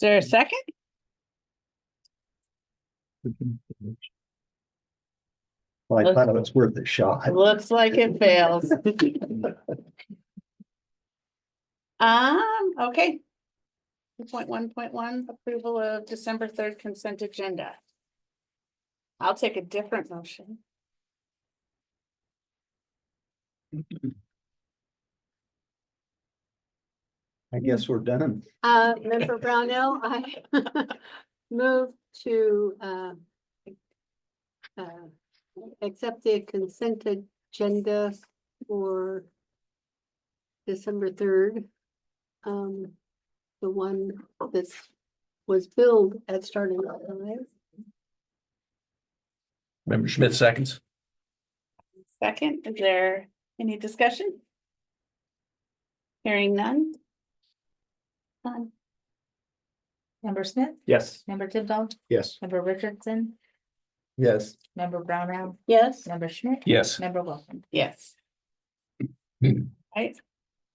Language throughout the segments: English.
there a second? Well, I thought it was worth a shot. Looks like it fails. Okay. 2.1.1, approval of December 3rd consent agenda. I'll take a different motion. I guess we're done. Member Brownell, I move to accept the consent agenda for December 3rd. The one that was billed at starting time. Member Schmidt seconds. Second, is there any discussion? Hearing none. Member Smith, Yes. member Tidwell, Yes. member Richardson, Yes. member Brownell, Yes. member Schmidt, Yes. member Wilson. Yes. Right,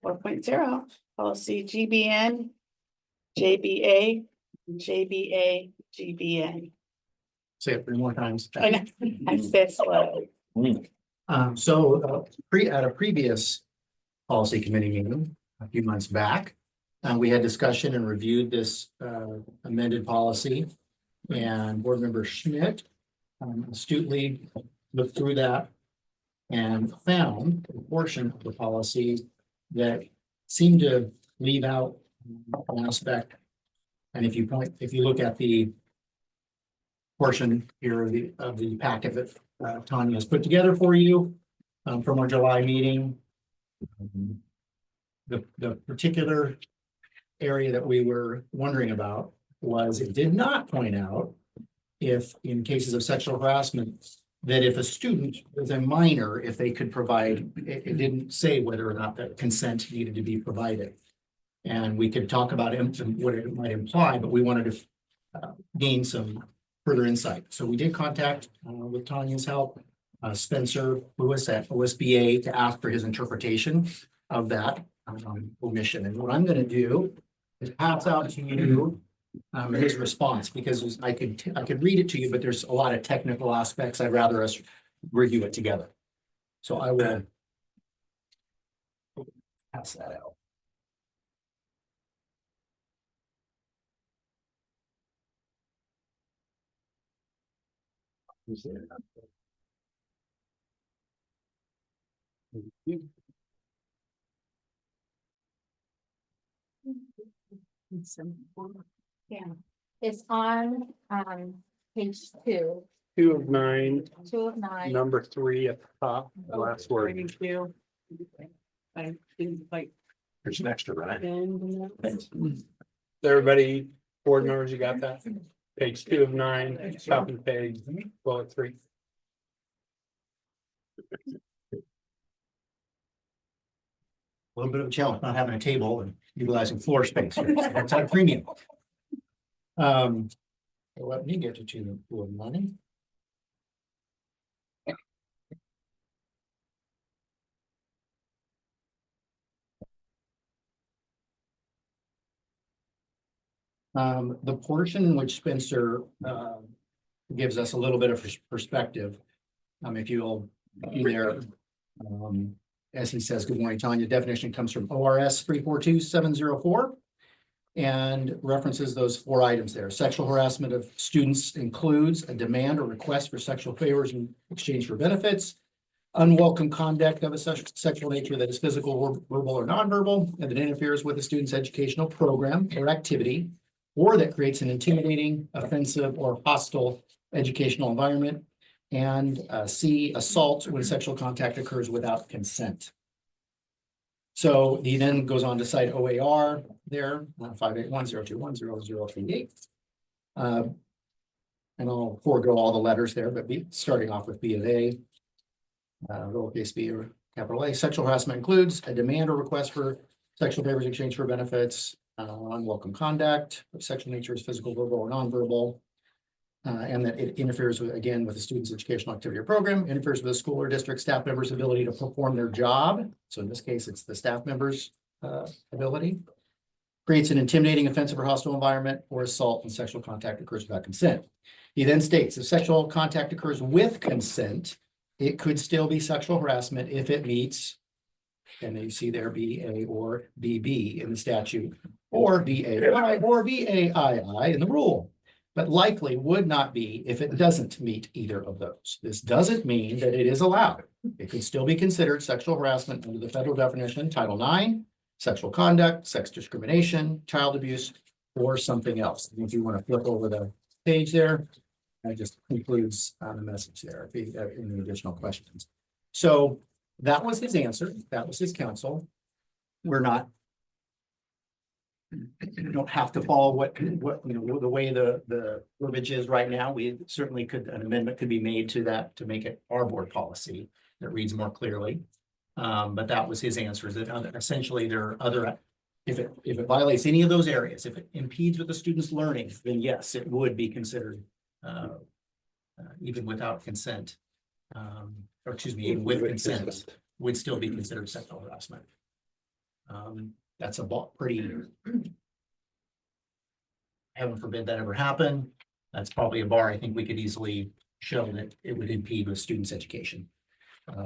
4.0, policy GBN, JBA, JBA, GBN. Say it 3 more times. I know, I said slow. At a previous policy committee meeting a few months back, we had discussion and reviewed this amended policy. And board member Schmidt astutely looked through that and found a portion of the policy that seemed to leave out an aspect. And if you look at the portion here of the packet that Tanya has put together for you from our July meeting, the particular area that we were wondering about was it did not point out if in cases of sexual harassment that if a student was a minor, if they could provide, it didn't say whether or not that consent needed to be provided. And we could talk about what it might imply, but we wanted to gain some further insight. So we did contact with Tanya's help, Spencer Lewis at OSBA to ask for his interpretation of that omission. And what I'm going to do is pass out to you his response, because I could read it to you, but there's a lot of technical aspects. I'd rather us review it together. So I will pass that out. Yeah, it's on page 2, 2 of 9, 2 of 9. number 3 at the top, the last word. Thank you. I didn't like. There's an extra, right? Everybody, board members, you got that? Page 2 of 9, top of the page, bullet 3. A little bit of a challenge, not having a table and utilizing floor space. That's at a premium. Let me get to 2 of 9. The portion in which Spencer gives us a little bit of perspective, if you'll be there, as he says, good morning, Tanya. Definition comes from ORS 342704 and references those 4 items there. Sexual harassment of students includes a demand or request for sexual favors in exchange for benefits, unwelcome conduct of a sexual nature that is physical, verbal, or nonverbal, and that interferes with the student's educational program or activity, or that creates an intimidating, offensive, or hostile educational environment. And C, assault when sexual contact occurs without consent. So he then goes on to cite OAR there, 58102100038. And I'll forego all the letters there, but starting off with B of A, lowercase b or capital A. Sexual harassment includes a demand or request for sexual favors in exchange for benefits, unwelcome conduct of sexual nature is physical, verbal, or nonverbal, and that it interferes with, again, with the student's educational activity or program, interferes with the school or district staff members' ability to perform their job. So in this case, it's the staff members' ability. creates an intimidating, offensive, or hostile environment, or assault and sexual contact occurs without consent. He then states if sexual contact occurs with consent, it could still be sexual harassment if it meets, and you see there BA or BB in the statute, or BAI or BAII in the rule, but likely would not be if it doesn't meet either of those. This doesn't mean that it is allowed. It could still be considered sexual harassment under the federal definition, Title IX, sexual conduct, sex discrimination, child abuse, or something else. And if you want to flip over the page there, that just concludes the message there, if you have any additional questions. So that was his answer. That was his counsel. We're not. You don't have to follow what, you know, the way the verbiage is right now. We certainly could, an amendment could be made to that to make it our board policy that reads more clearly. But that was his answer, is that essentially there are other, if it violates any of those areas, if it impedes with the student's learning, then yes, it would be considered even without consent. Or excuse me, even with consent, would still be considered sexual harassment. That's a pretty, heaven forbid that ever happen. That's probably a bar I think we could easily show that it would impede with students' education.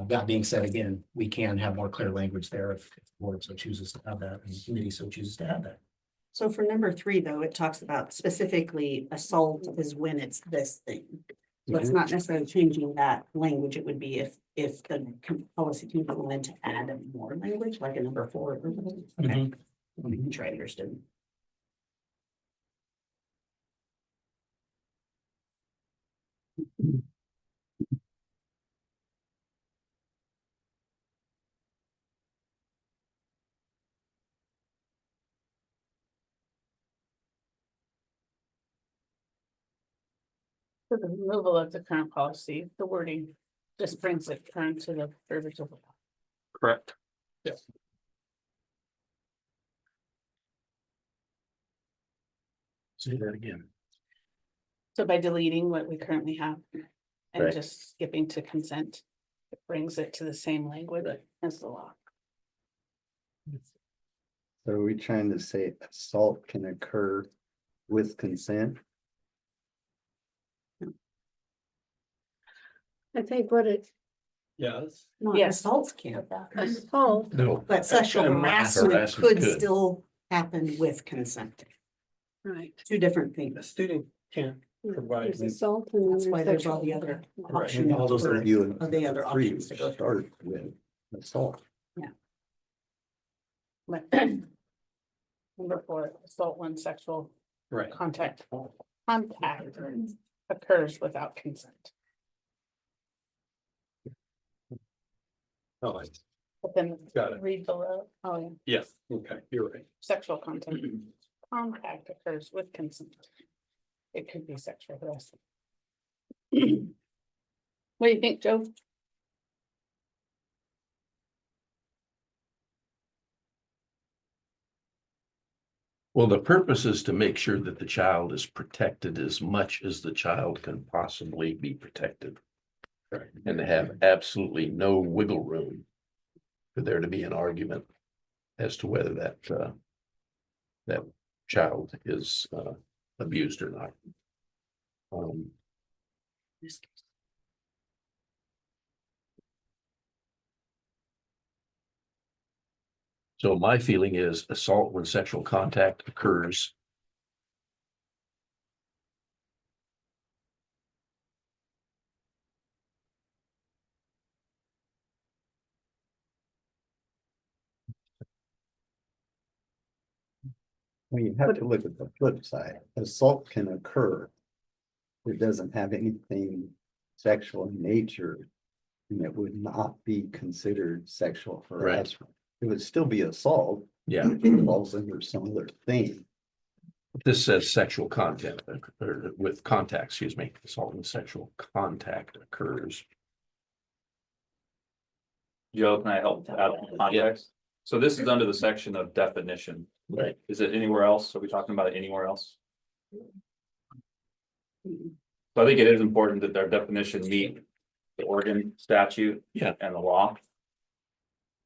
That being said, again, we can have more clear language there if the board so chooses to have that, and the committee so chooses to have that. So for number 3, though, it talks about specifically assault is when it's this thing. So it's not necessarily changing that language. It would be if the policy committee wanted to add more language, like a number 4. Okay, I'm sure I understood. For the removal of the current policy, the wording just brings it current to the verbiage of the law. Correct. Yeah. Say that again. So by deleting what we currently have and Right. just skipping to consent, it brings it to the same language as the law. So are we trying to say assault can occur with consent? I think what it, Yes. Not Yes. assaults can't, assault, No. but sexual harassment Harassment could could. still happen with consent. right, 2 different A things. student can't provide. there's assault and then That's why there's all sexual. the other Right. options. All those are you Of the other three options to go through. start with assault. Like, number 4, assault when sexual Right. contact occurs without consent. Oh, But then got it. read below, oh yeah, Yes, okay, you're right. sexual contact occurs with consent. It could be sexual harassment. What do you think, Joe? Well, the purpose is to make sure that the child is protected as much as the child can possibly be protected. And to have absolutely no wiggle room for there to be an argument as to whether that child is abused or not. So my feeling is assault when sexual contact occurs. Well, you have to look at the flip side. Assault can occur. It doesn't have anything sexual in nature. And it would not be considered sexual harassment. It would still be assault. Yeah, It falls under some other thing. this says sexual contact or with contact, excuse me, assault when sexual contact occurs. Joe, can I help add context? So this is under the section of definition. Right. Is it anywhere else? Are we talking about it anywhere else? So I think it is important that their definition meet the Oregon statute. Yeah. And the law.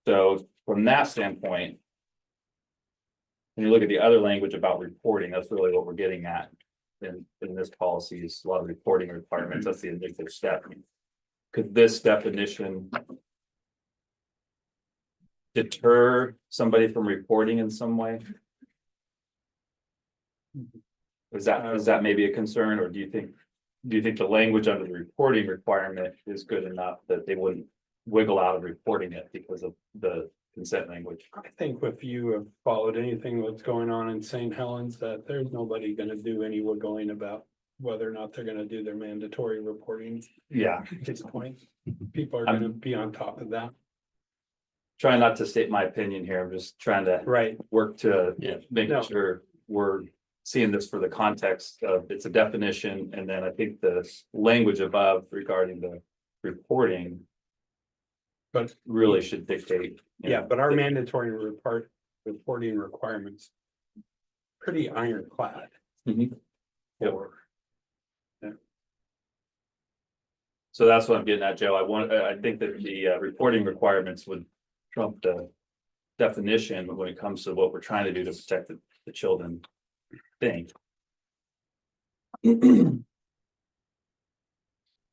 So from that standpoint. when you look at the other language about reporting, that's really what we're getting at. In this policy is a lot of reporting requirements. That's the initial step. Could this definition deter somebody from reporting in some way? Is that maybe a concern, or do you think the language under the reporting requirement is good enough that they wouldn't wiggle out of reporting it because of the consent language? I think if you have followed anything that's going on in St. Helens, that there's nobody gonna do any wiggling about whether or not they're gonna do their mandatory reporting Yeah, at this point. People are gonna be on top of that. trying not to state my opinion here. I'm just trying to Right. work to Yeah. make No. sure we're seeing this for the context of it's a definition, and then I think the language above regarding the reporting But really should dictate. you yeah, know, but our the- mandatory reporting requirements. Pretty ironclad. Mhm. Yep. For So that's what I'm getting at, Joe. I think that the reporting requirements would trump the definition when it comes to what we're trying to do to protect the children thing.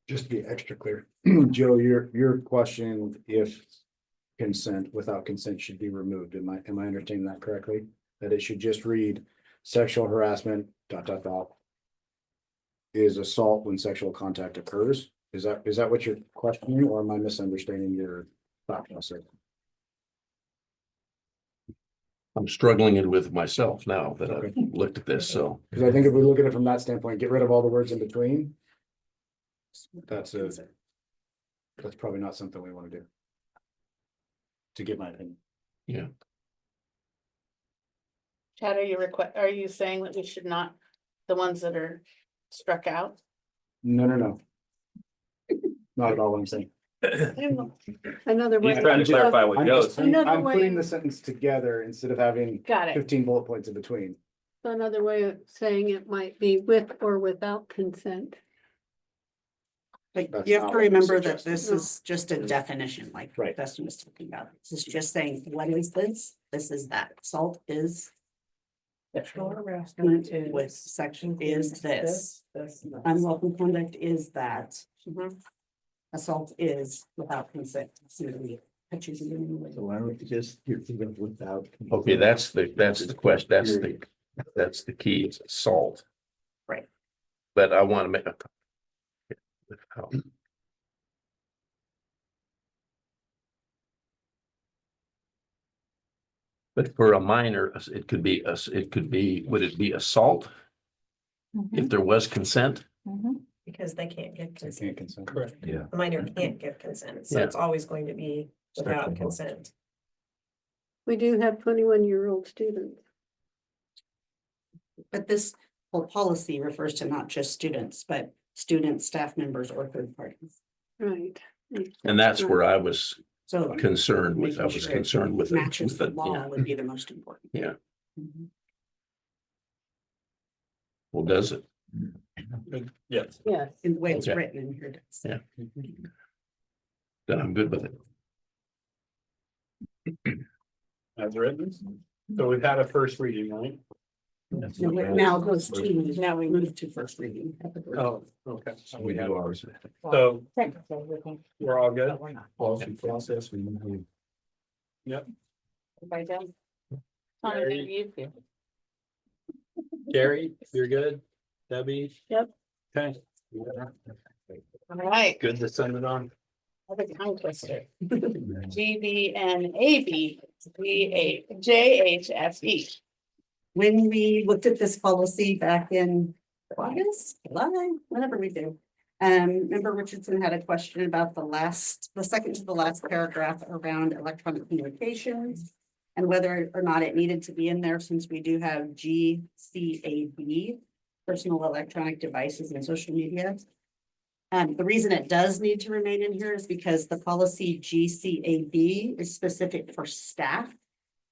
Just to be extra clear, Joe, your question, if consent, without consent should be removed, am I understanding that correctly? That it should just read sexual harassment, ... is assault when sexual contact occurs? Is that what you're questioning, or am I misunderstanding your thought process? I'm struggling it with myself now that I've Okay. looked at this, so. Because I think if we look at it from that standpoint, get rid of all the words in between. That's probably not something we want to do. To give my opinion. Chad, are you saying that we should not, the ones that are struck out? No. Not at all what I'm saying. Another way. He's trying to clarify what I'm Joe's just- saying. Another I'm way putting of- the sentence together instead of having Got it. 15 bullet points in between. Another way of saying it might be with or without consent. But That's you have not to what I'm remember that suggesting. this is just a definition, like Right. Dustin was talking about. This is just saying, what is this? This is that. Assault is Sexual harassment with section is this. Unlawful conduct is that. Mhm. Assault is without consent. So we touch you in any way. So why don't we just, without. Okay, that's the question, that's the key, it's assault. Right. But I want to make a. But for a minor, it could be, would it be assault if there was consent? Because they can't give I consent. can't consent. Correct. Yeah. The minor can't give consent, so Yeah. it's always going to be without Sexual. consent. We do have 21-year-old students. But this whole policy refers to not just students, but students, staff members, or third parties. Right. And that's where I was So concerned with, I making was sure it concerned with. matches the it, law yeah. would be the most important. Yeah. Mhm. Well, does it? Yes. Yes. In the way it's Okay. written in here. it does. Yeah. Then I'm good with it. As written. So we've had a first reading, right? Now it goes to, now we move to first reading. Oh, okay. So we have ours. So Technically, we think, we're all good. but we're not. Policy process, we move. Everybody done? How do you feel? Gary, you're good? Debbie? Yep. Okay. All right, Good to send it on. have a tongue twister. GB and AB, JHFE. When we looked at this policy back in August, July, whenever we do. Member Richardson had a question about the second to the last paragraph around electronic communications. And whether or not it needed to be in there, since we do have GCAB, personal electronic devices and social media. The reason it does need to remain in here is because the policy GCAB is specific for staff.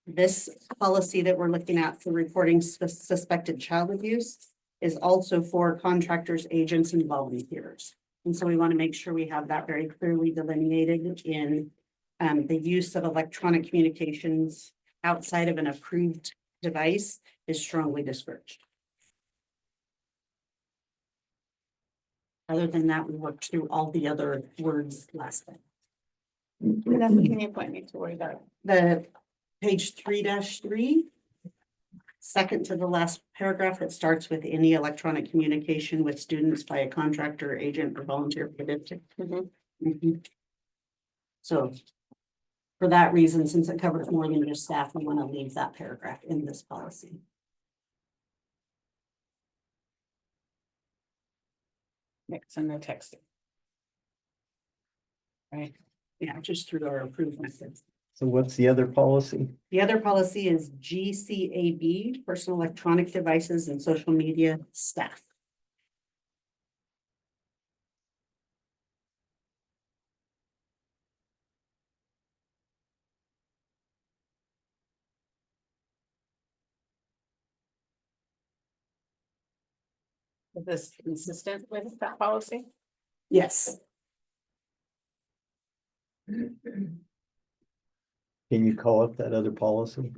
This policy that we're looking at for reporting suspected child abuse is also for contractors, agents, and volunteers. And so we want to make sure we have that very clearly delineated in the use of electronic communications outside of an approved device is strongly discouraged. Other than that, we worked through all the other words last time. Vanessa, can you point me to where that? The page 3-3. Second to the last paragraph that starts with any electronic communication with students by a contractor, agent, or volunteer for the district. Mhm. So for that reason, since it covers more than just staff, we want to leave that paragraph in this policy. Mix and the texting. Right. Yeah, just through our approved methods. So what's the other policy? The other policy is GCAB, personal electronic devices and social media staff. Is this consistent with that policy? Yes. Can you call up that other policy?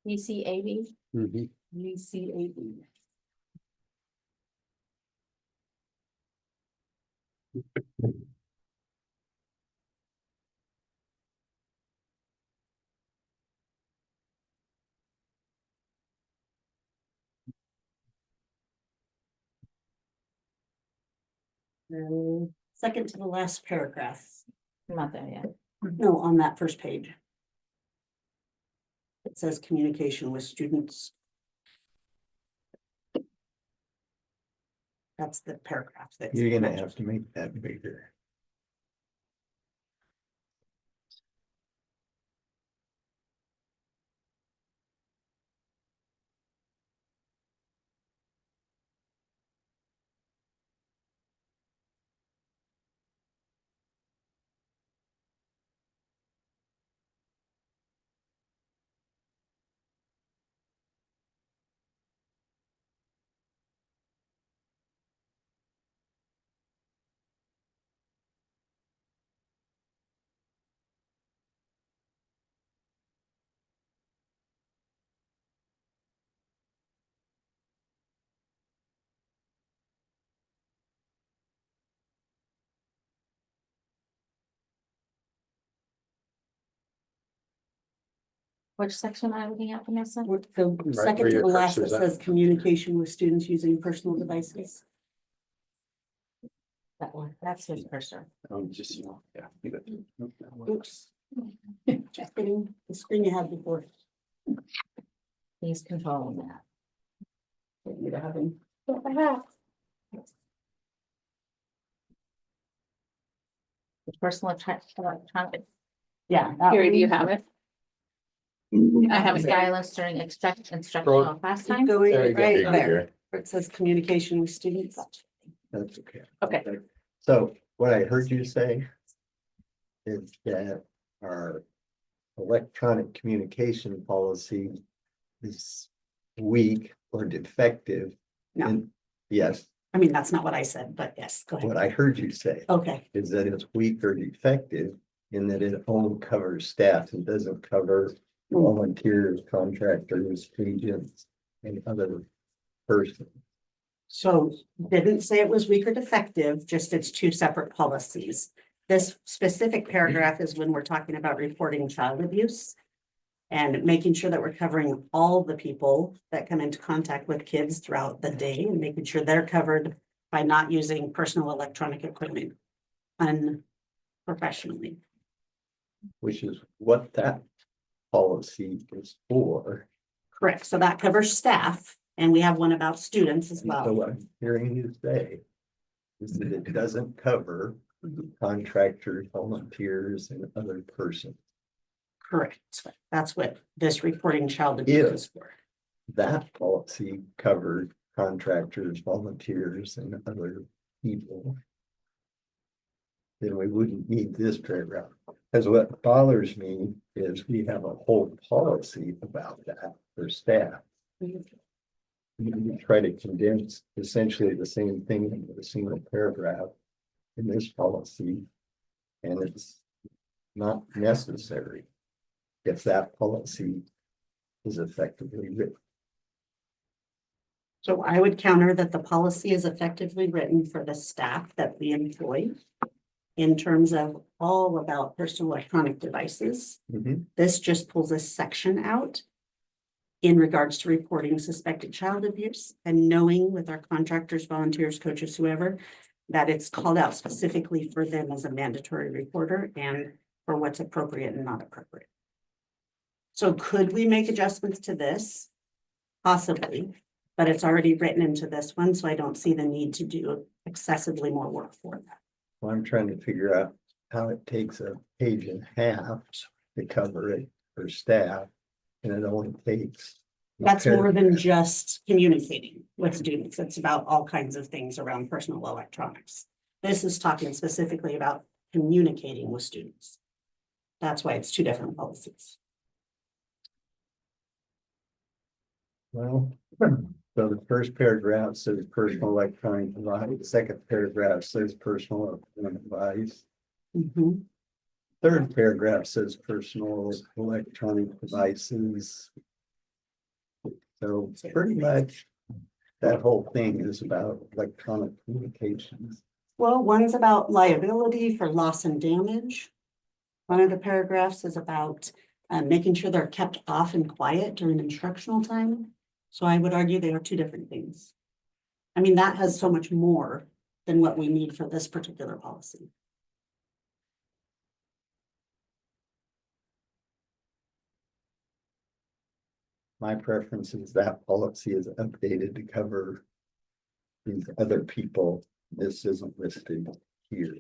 GCAB. Mhm. GCAB. Second to the last paragraph. Not there yet. No, on that first page. It says communication with students. That's the paragraph that. You're gonna have to make that bigger. Which section am I looking at, Vanessa? With the second where to your the last, it cursor's at. says communication with students using personal devices. That one, that's his cursor. Just, you know, yeah. Oops. Just kidding, the screen you had before. He's controlling that. Don't need to have him. The personal electronic. Yeah. Gary, do you have it? I have it. Stylus during instructional class time. Going There you go. right There you go, there, Gary. where it says communication with students. That's okay. Okay. So what I heard you say is that our electronic communication policy is weak or defective. No. And yes, I mean, that's not what I said, but yes, go what ahead. I heard you say Okay, is that it's weak or defective in that it only covers staff and doesn't cover volunteers, contractors, agents, and other persons. so didn't say it was weak or defective, just it's two separate policies. This specific paragraph is when we're talking about reporting child abuse. And making sure that we're covering all the people that come into contact with kids throughout the day and making sure they're covered by not using personal electronic equipment unprofessionally. Which is what that policy is for. Correct, so that covers staff, and we have one about students as So well. what I'm hearing you say is that it doesn't cover contractors, volunteers, and other persons. Correct, that's what this reporting child abuse is for. That policy covered contractors, volunteers, and other people. then we wouldn't need this paragraph. Because what bothers me is we have a whole policy about that for staff. You try to condense essentially the same thing into a single paragraph in this policy. And it's not necessary if that policy is effectively written. So I would counter that the policy is effectively written for the staff that we employ in terms of all about personal electronic devices. This just pulls a section out in regards to reporting suspected child abuse and knowing with our contractors, volunteers, coaches, whoever, that it's called out specifically for them as a mandatory reporter and for what's appropriate and not appropriate. So could we make adjustments to this? Possibly, but it's already written into this one, so I don't see the need to do excessively more work for that. Well, I'm trying to figure out how it takes a page and a half to cover it for staff. And it only takes. a That's more than paragraph. just communicating with students. It's about all kinds of things around personal electronics. This is talking specifically about communicating with students. That's why it's two different policies. Well, so the first paragraph says personal electronic device, the second paragraph says personal electronic device. Third paragraph says personal electronic devices. So pretty much that whole thing is about electronic communications. Well, one's about liability for loss and damage. One of the paragraphs is about making sure they're kept off and quiet during instructional time. So I would argue they are two different things. I mean, that has so much more than what we need for this particular policy. My preference is that policy is updated to cover these other people. This isn't listed here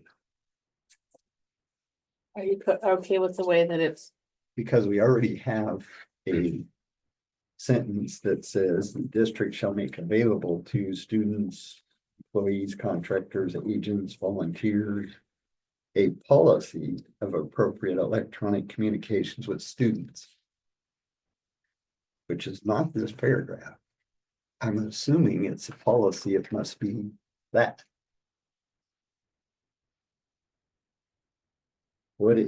Are you okay with the way that it's, because we already have a sentence that says the district shall make available to students, employees, contractors, agents, volunteers, a policy of appropriate electronic communications with students, which is not this paragraph. I'm assuming it's a policy. It must be that. What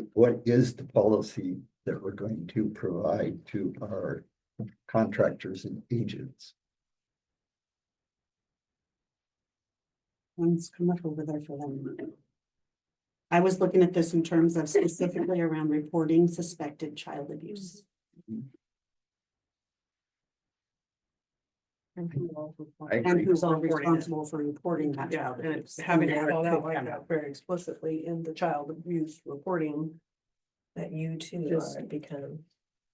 is the policy that we're going to provide to our contractors and agents? One's come up over there for them. I was looking at this in terms of specifically around reporting suspected child abuse. And who's all responsible for reporting that Yeah, child and it's abuse. having it And called there out could like come that very explicitly in the child abuse reporting. That you too Just- are become.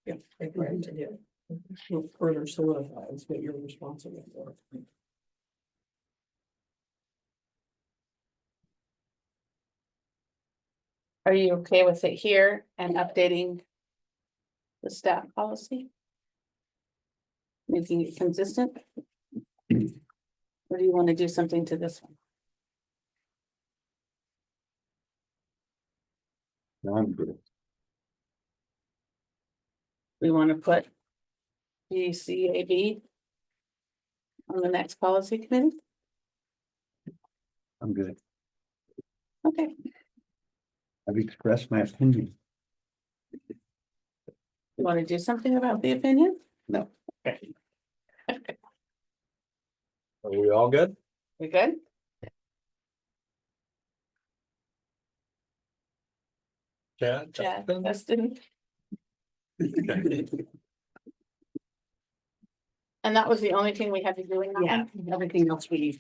Yeah. Required to do. It further solidifies what you're responsible for. are you okay with it here and updating the staff policy? Making it consistent? Or do you want to do something to this one? No, I'm good. We want to put GCAB on the next policy committee? I'm good. Okay, I've expressed my opinion. you want to do something about the opinion? No. Okay. Are we all good? We good? Chad? Chad, Justin? Justin, Okay. and that was the only thing we had to do in that Yeah, one? everything else we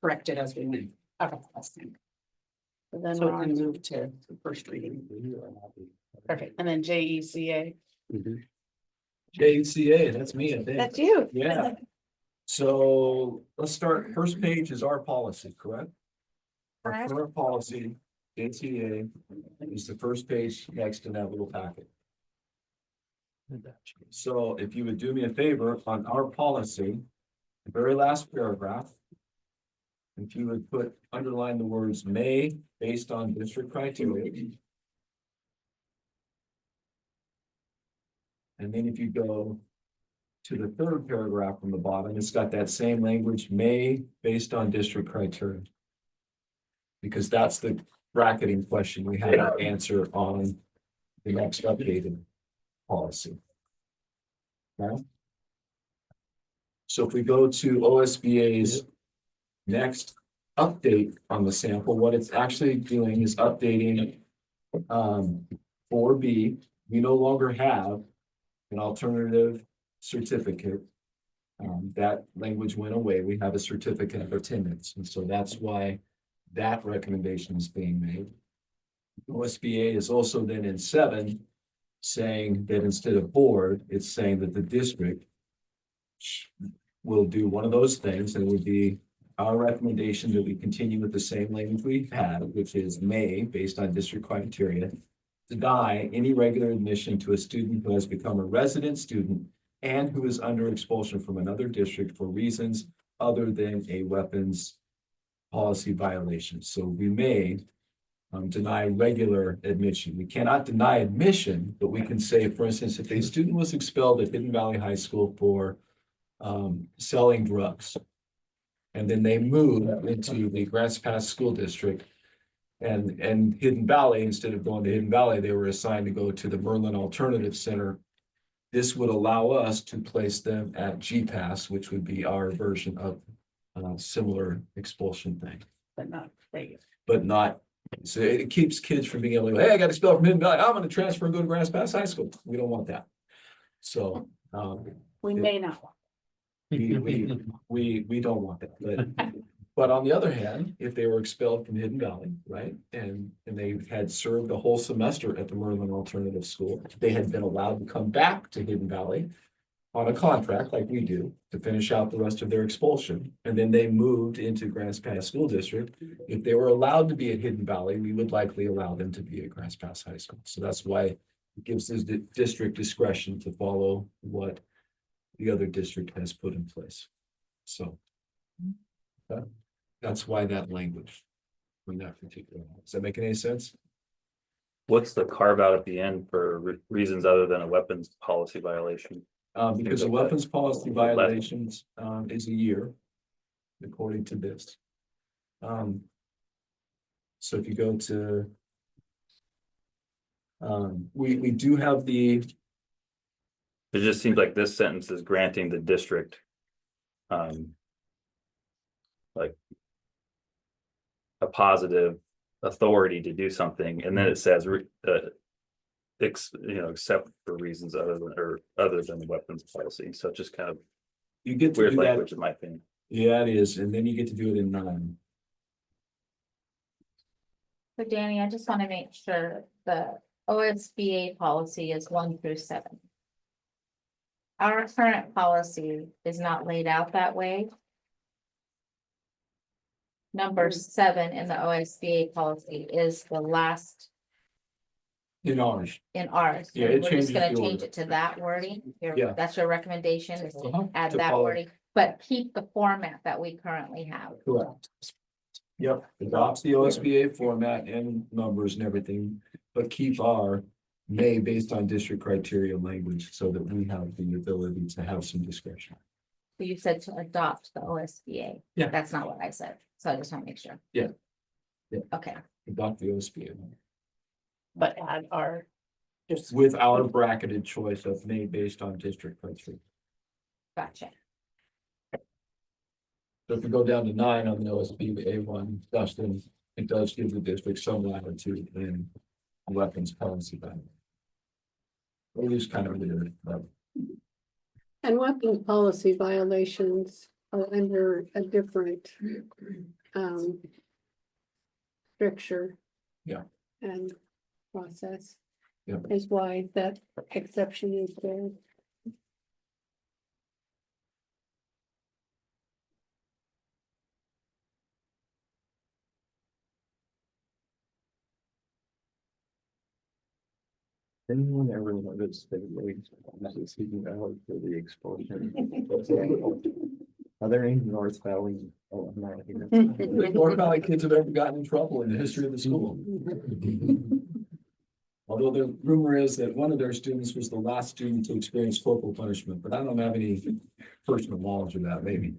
corrected as we went. Okay. So then So we're we on can to, move to the first reading. perfect, and then JECA, JCA, that's me, I think. that's you. Yeah. So let's start, first page is our policy, correct? Our Correct. current policy, JCA, is the first page next in that little packet. So if you would do me a favor on our policy, the very last paragraph. If you would underline the words may based on district criteria. And then if you go to the third paragraph from the bottom, it's got that same language, may based on district criteria. Because that's the bracketing question we had to answer on the next updated policy. Okay. So if we go to OSBA's next update on the sample, what it's actually doing is updating 4B. We no longer have an alternative certificate. That language went away. We have a certificate of attendance, and so that's why that recommendation is being made. OSBA is also then in 7 saying that instead of board, it's saying that the district will do one of those things, and it would be our recommendation that we continue with the same language we've had, which is may, based on district criteria, deny any regular admission to a student who has become a resident student and who is under expulsion from another district for reasons other than a weapons policy violation. So we may deny regular admission. We cannot deny admission, but we can say, for instance, if a student was expelled at Hidden Valley High School for selling drugs, and then they moved into the Grants Pass School District, and Hidden Valley, instead of going to Hidden Valley, they were assigned to go to the Merlin Alternative Center. This would allow us to place them at GPAS, which would be our version of similar expulsion thing, But not regular. but not. So it keeps kids from being able to go, hey, I got expelled from Hidden Valley. I'm going to transfer and go to Grants Pass High School. We don't want that. So We may not. we don't want that, but on the other hand, if they were expelled from Hidden Valley, right? And they had served a whole semester at the Merlin Alternative School, they had been allowed to come back to Hidden Valley on a contract like we do to finish out the rest of their expulsion. And then they moved into Grants Pass School District. If they were allowed to be at Hidden Valley, we would likely allow them to be at Grants Pass High School. So that's why it gives this district discretion to follow what the other district has put in place. So that's why that language from that particular. Does that make any sense? What's the carve out at the end for reasons other than a weapons policy violation? Because the weapons policy violations is a year, according to this. So if you go to we do have the. It just seems like this sentence is granting the district like a positive authority to do something, and then it says except for reasons other than the weapons policy. So it's just kind of You get to weird do that. language in my opinion. Yeah, it is, and then you get to do it in 9. So Danny, I just want to make sure the OSBA policy is 1 through 7. Our current policy is not laid out that way. Number 7 in the OSBA policy is the last In ours. in ours. So Yeah, it we're just changes gonna the change order. it to that wording. Yeah. That's your recommendation, is to Uh-huh, add to that follow. wording, but keep the format that we currently have. Correct. Yep, adopts the OSBA format and numbers and everything, but keep our may based on district criteria language so that we have the ability to have some discretion. So you said to adopt the OSBA. Yeah. That's not what I said, so I just want to make sure. Yeah. Yeah. Okay, Adopt the OSBA But add our, just, with our bracketed choice of may based on district criteria. gotcha. So if we go down to 9 on the OSBA one, Dustin, it does give the district some latitude in weapons policy. It is kind of weird, but And weapons policy violations are under a different stricture. Yeah. And process. Yeah. Is why that exception is there. Anyone ever notice that they speaking out for the expulsion? Are there any North Valley? Oh, I'm not here. North Valley kids have ever gotten in trouble in the history of the school. Although the rumor is that one of their students was the last student to experience corporal punishment, but I don't have any personal knowledge of that, maybe.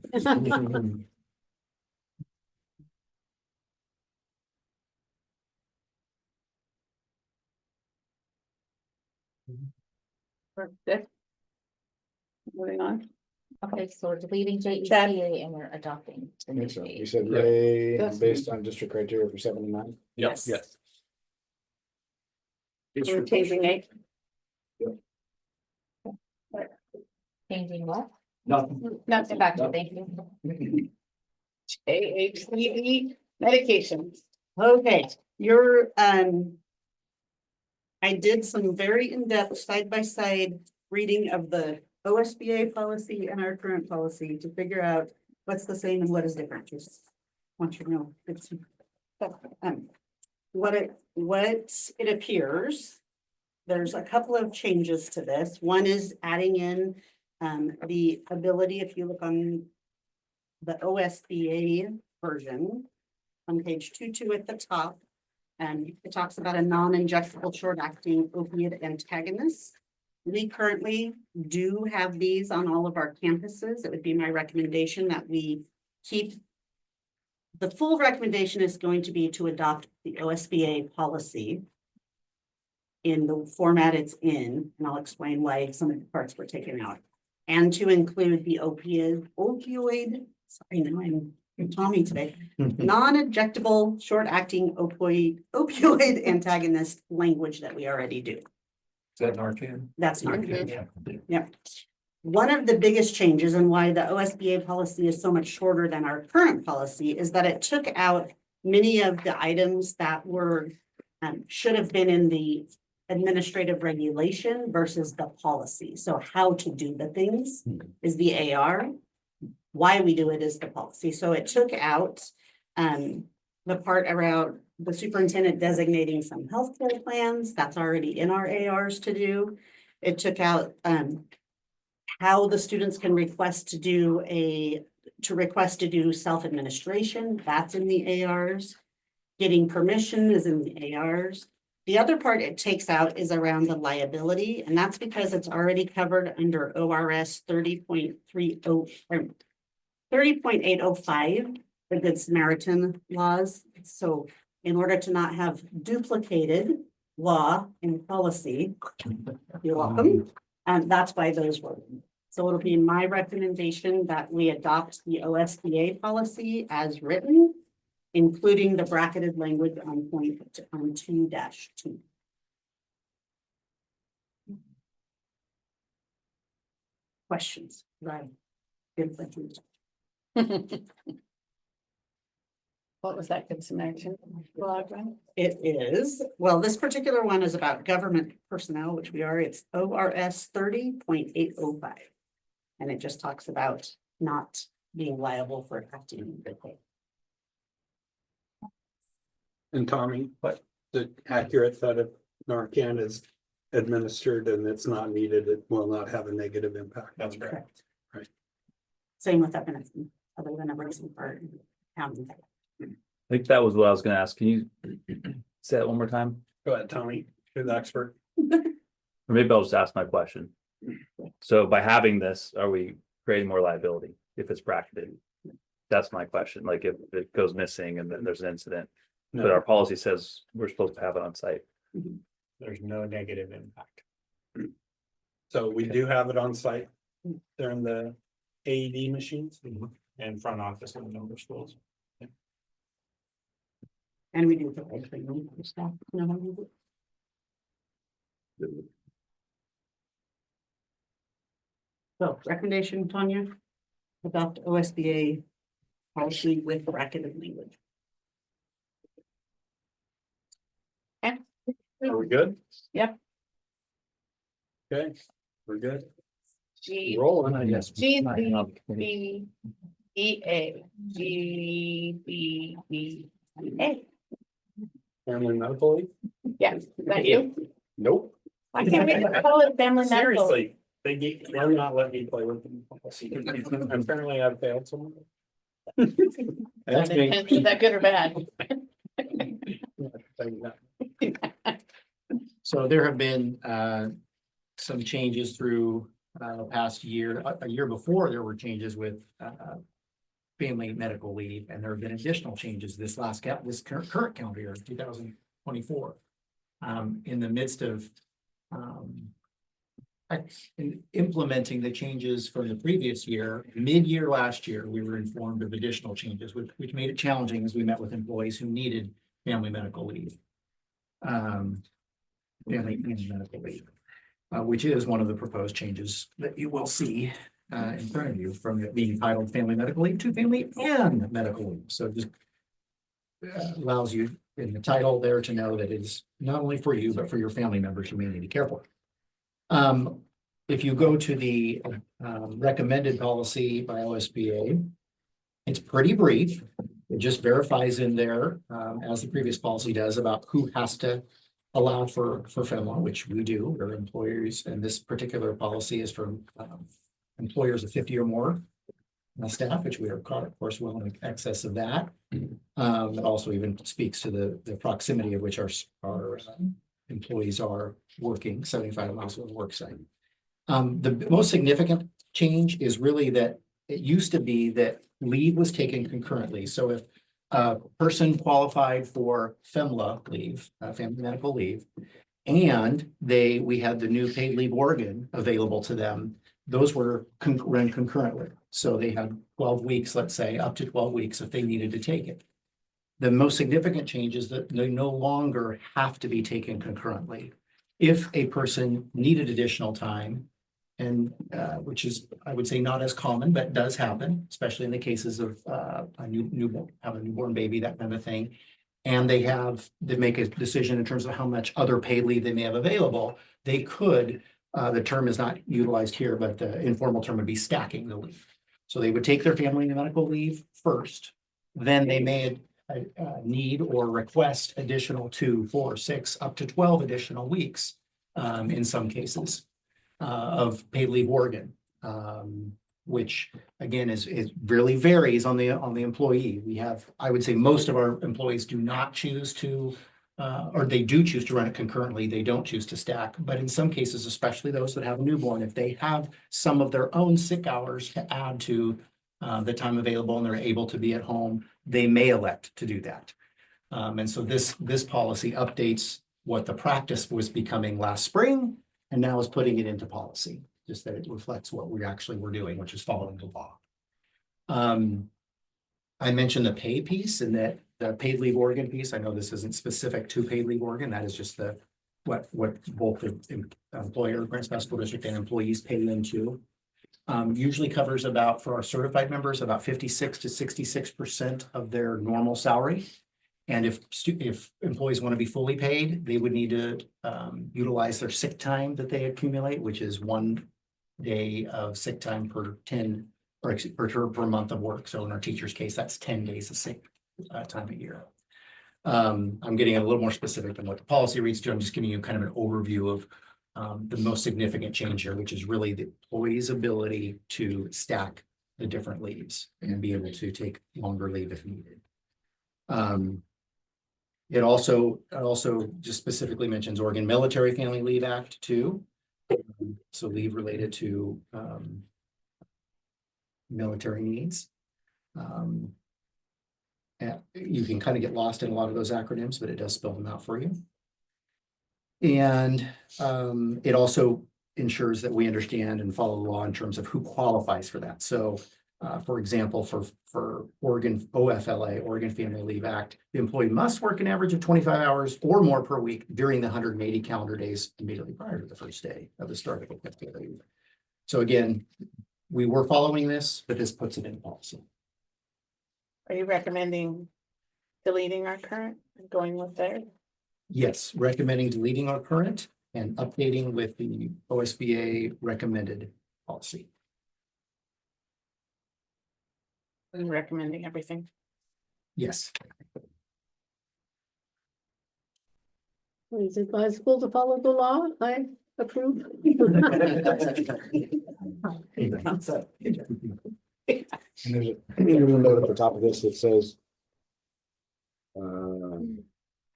Good. Moving on. Okay, so we're deleting JECA and we're adopting. I think so. You said Yeah. Ray, That's- based on district criteria for 7 and 9. Yes. We're changing 8. Changing what? Nothing. Nothing back to, thank you. AHPE medications. Okay, I did some very in-depth side-by-side reading of the OSBA policy and our current policy to figure out what's the same and what is different, just want you to know. It's what it appears, there's a couple of changes to this. One is adding in the ability, if you look on the OSBA version, on page 2.2 at the top, and it talks about a non-injectable short-acting opiate antagonist. We currently do have these on all of our campuses. It would be my recommendation that we keep. The full recommendation is going to be to adopt the OSBA policy in the format it's in, and I'll explain why some of the parts were taken out. And to include the opioid, sorry, now I'm Tommy today, non-injectable, short-acting opioid antagonist language that we already do. Is that Narcan? That's not. Yeah. Yep. One of the biggest changes and why the OSBA policy is so much shorter than our current policy is that it took out many of the items that were, should have been in the administrative regulation versus the policy. So how to do the things is the AR. Why we do it is the policy. So it took out the part around the superintendent designating some healthcare plans. That's already in our ARs to do. It took out how the students can request to do self-administration. That's in the ARs. Getting permission is in the ARs. The other part it takes out is around the liability, and that's because it's already covered under ORS 30.805, the Good Samaritan laws. So in order to not have duplicated law and policy, you're welcome. And that's why those were. So it'll be my recommendation that we adopt the OSBA policy as written, including the bracketed language on 2-2. Questions? Right. Good questions. What was that Good Samaritan blog, right? It is, well, this particular one is about government personnel, which we are, it's ORS 30.805. And it just talks about not being liable for acting in good faith. And Tommy, but the accurate that if Narcan is administered and it's not needed, it will not have a negative impact. That's Correct. Right. Same with epinephrine, other than a reason for counting. I think that was what I was gonna ask. Can you say that one more time? Go ahead, Tommy, you're the expert. Or maybe I'll just ask my question. So by having this, are we creating more liability if it's bracketed? That's my question. Like if it goes missing and then there's an incident, but our policy says we're supposed to have it on site. There's no negative impact. So we do have it on site. They're in the AED machines and front office in a number of schools. And we do provide training for staff. You know how we do. So recommendation, Tanya, adopt OSBA policy with bracketed language. Are we good? Yep. Okay, we're good. G, Rolling. Yes. G, B, E, A, G, B, E, A. Family medical leave? Yes, is that you? Nope. Why can't we call it family medical? Seriously, They'll not let me play with them. Apparently I've failed someone. That's me. Is that good or bad? So there have been some changes through the past year. A year before, there were changes with family medical leave, and there have been additional changes this current calendar year, 2024. In the midst of implementing the changes from the previous year, mid-year last year, we were informed of additional changes, which made it challenging as we met with employees who needed family medical leave. Family medical leave, which is one of the proposed changes that you will see in front of you, from it being titled family medical leave to family and medical leave. So it just allows you in the title there to know that it's not only for you, but for your family members you may need to care for. If you go to the recommended policy by OSBA, it's pretty brief. It just verifies in there, as the previous policy does, about who has to allow for FEMLA, which we do, we're employers, and this particular policy is for employers of 50 or more staff, which we are, of course, well in excess of that. It also even speaks to the proximity of which our employees are working 75 miles from the work site. The most significant change is really that it used to be that leave was taken concurrently. So if a person qualified for FEMLA leave, family medical leave, and we had the new paid leave Oregon available to them, those were run concurrently. So they had 12 weeks, let's say, up to 12 weeks if they needed to take it. The most significant change is that they no longer have to be taken concurrently. If a person needed additional time, and which is, I would say, not as common, but does happen, especially in the cases of a newborn baby, that kind of thing. And they make a decision in terms of how much other paid leave they may have available. They could, the term is not utilized here, but the informal term would be stacking the leave. So they would take their family medical leave first, then they may need or request additional 2, 4, 6, up to 12 additional weeks in some cases of paid leave Oregon, which again is really varies on the employee. We have, I would say, most of our employees do not choose to, or they do choose to run it concurrently. They don't choose to stack, but in some cases, especially those that have a newborn, if they have some of their own sick hours to add to the time available and they're able to be at home, they may elect to do that. And so this policy updates what the practice was becoming last spring, and now is putting it into policy, just that it reflects what we actually were doing, which is following the law. I mentioned the pay piece, and that the paid leave Oregon piece. I know this isn't specific to paid leave Oregon. That is just what both the employer, Grants Pass School District, and employees pay them to. Usually covers about, for our certified members, about 56 to 66% of their normal salary. And if employees want to be fully paid, they would need to utilize their sick time that they accumulate, which is 1 day of sick time per 10 or per month of work. So in our teacher's case, that's 10 days of sick time a year. I'm getting a little more specific than what the policy reads to. I'm just giving you kind of an overview of the most significant change here, which is really the employee's ability to stack the different leaves and be able to take longer leave if needed. It also just specifically mentions Oregon Military Family Leave Act too. So leave related to military needs. And you can kind of get lost in a lot of those acronyms, but it does spell them out for you. And it also ensures that we understand and follow the law in terms of who qualifies for that. So for example, for Oregon OFLA, Oregon Family Leave Act, the employee must work an average of 25 hours or more per week during the 180 calendar days immediately prior to the first day of the start of the leave. So again, we were following this, but this puts it in policy. Are you recommending deleting our current and going with theirs? Yes, recommending deleting our current and updating with the OSBA recommended policy. And recommending everything. Yes. It's advisable to follow the law. I approve. And there's a note at the top of this that says.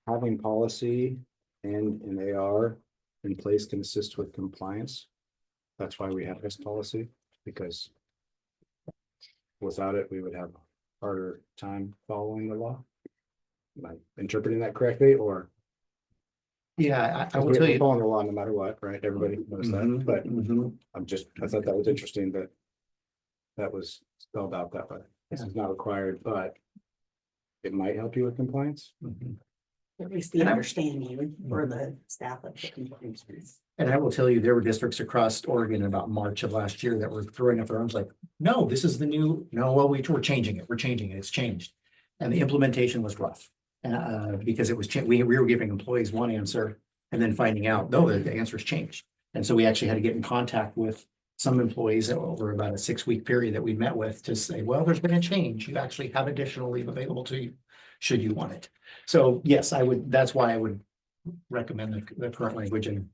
Having policy and an AR in place can assist with compliance. That's why we have this policy, because. Without it, we would have a harder time following the law. Am I interpreting that correctly, or? Yeah, I will We're tell you. following the law no matter what, right? Everybody knows that, Mhm, but mhm. I thought that was interesting that. That was spelled out that way. This is not required, but. It might help you with compliance. At least the And I- understanding for the staff of the compliance. And I will tell you, there were districts across Oregon in about March of last year that were throwing up their arms like, no, this is the new, no, well, we're changing it, it's changed. And the implementation was rough, because it was, we were giving employees one answer and then finding out, no, the answer's changed. And so we actually had to get in contact with some employees over about a 6-week period that we met with to say, well, there's been a change. You actually have additional leave available to you, should you want it. So yes, that's why I would recommend the current language and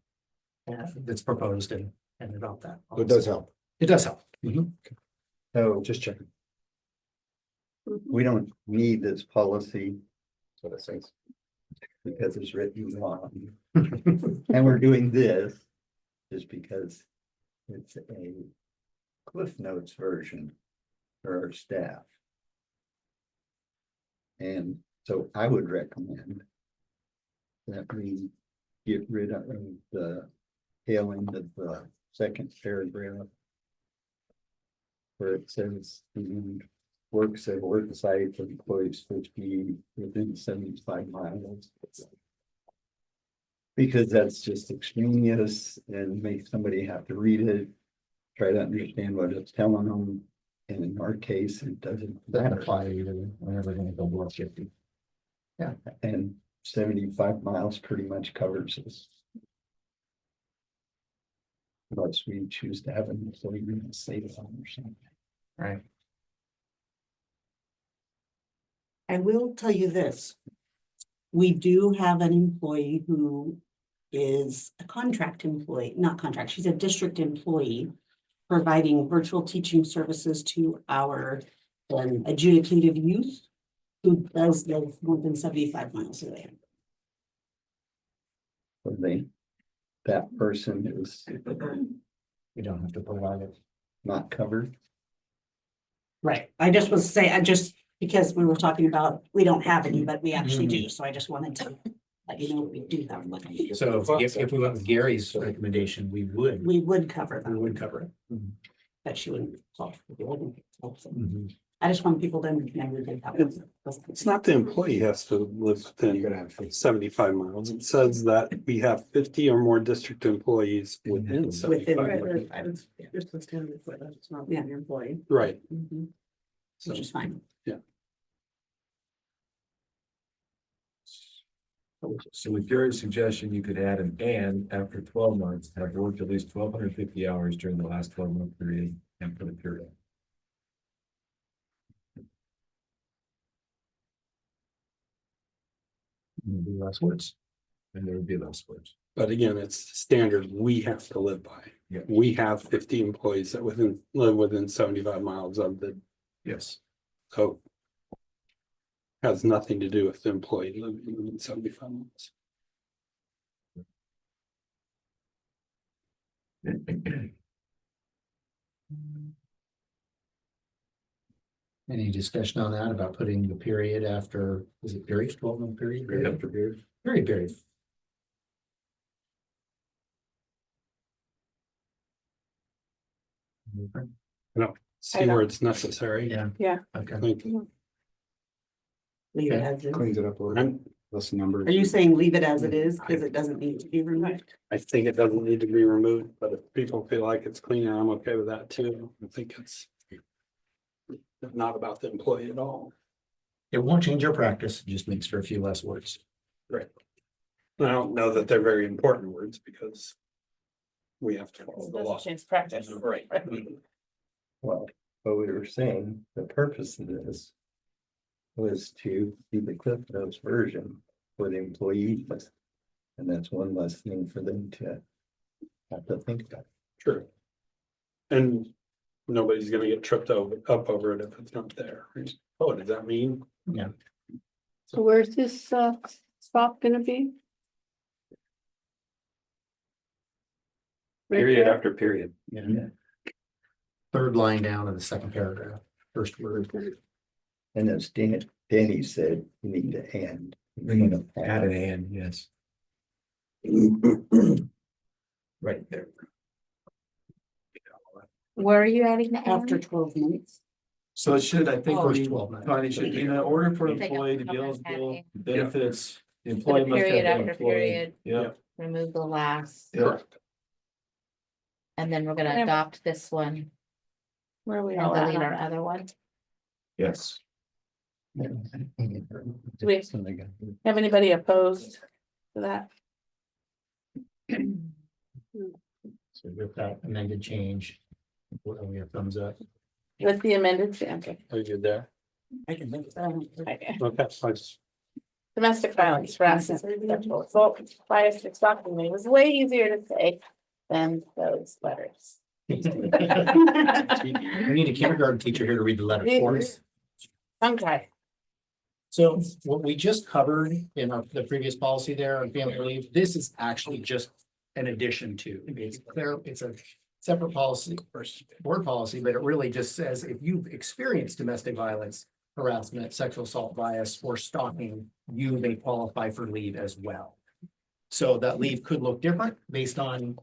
that's proposed and adopt that. It does help. It does help. So Just checking. we don't need this policy That's what it says. because it's written wrong. And we're doing this just because it's a Cliff Notes version for our staff. And so I would recommend that we get rid of the tail end of the second paragraph where it says the works at work site for employees 50 within 75 miles. Because that's just extraneous and makes somebody have to read it, try to understand what it's telling them. And in our case, it doesn't Doesn't matter. apply either. We're never gonna go below 50. And 75 miles pretty much covers us. Unless we choose to have an employee say something or something. Right. I will tell you this. We do have an employee who is a contract employee, not contract, she's a district employee. Providing virtual teaching services to our adjudicative youth. Who does live more than 75 miles away. Or that person is We don't have to provide it. not covered. Right, I just was saying, because we were talking about, we don't have any, but we actually do, so I just wanted to let you know we do have one. So if we went with Gary's recommendation, we would cover we them, would cover it. but she wouldn't. It wouldn't. Mhm. I just want people to understand we did have one. It's not the employee has to live You're gonna within have. 75 miles. It says that we have 50 or more district employees within Within, 75 miles. I was just the standard for that, it's not Yeah. your employee. Right. Which is fine. So with Gary's suggestion, you could add an and after 12 months, have worked at least 1,250 hours during the last 12-month period and for the period. Maybe less words. And there would be less words. But again, it's the standard we have to live by. Yeah. We have 50 employees that live within 75 miles of the Yes. code. Has nothing to do with the employee living within 75 miles. Any discussion on that about putting the period after, is it period, 12-month period? After period. Period. See where it's necessary. Yeah. I Okay. think. Leave it Okay. as is. Cleans it up a little, I'm- less numbers. Are you saying leave it as it is, because it doesn't need to be removed? I think it doesn't need to be removed, but if people feel like it's cleaner, I'm okay with that too. I think it's. Not about the employee at all. It won't change our practice, it just makes for a few less words. I don't know that they're very important words because. We have to follow It the law. doesn't change practice. Right. Well, what we were saying, the purpose of this was to be the Cliff Notes version for the employees. And that's one less thing for them to Have to think about it. True. And nobody's gonna get tripped up over it if it's not there. Oh, does that mean? So where's this spot gonna be? Right Period there? after period. Yeah. Third line down in the second paragraph, first word. And as Danny said, you need to end. Add an and, yes. Right there. Where are you adding the After and? 12 months. So it should, I think, First we, 12 months. Connie, should be in order for Take employee to out be the eligible adding. benefits. The Put employee a must have period been after employed. period, Yeah, remove the last, yeah. and then we're gonna Yeah. adopt this one Where are we and all at? delete our other one. Yes. Do we have anybody opposed to that? So with that amended change, we have thumbs up. With the amended, okay. Are you good there? I can make Okay. Okay, I just, Domestic violence, harassment, sexual assault, bias, stalking, it was way easier to say than those letters. We need a kindergarten teacher here to read the letter for us. Okay, So what we just covered in the previous policy there on family leave, this is actually just an addition to. It's clear, it's a separate policy or board policy, but it really just says if you've experienced domestic violence, harassment, sexual assault, bias, or stalking, you may qualify for leave as well. So that leave could look different based on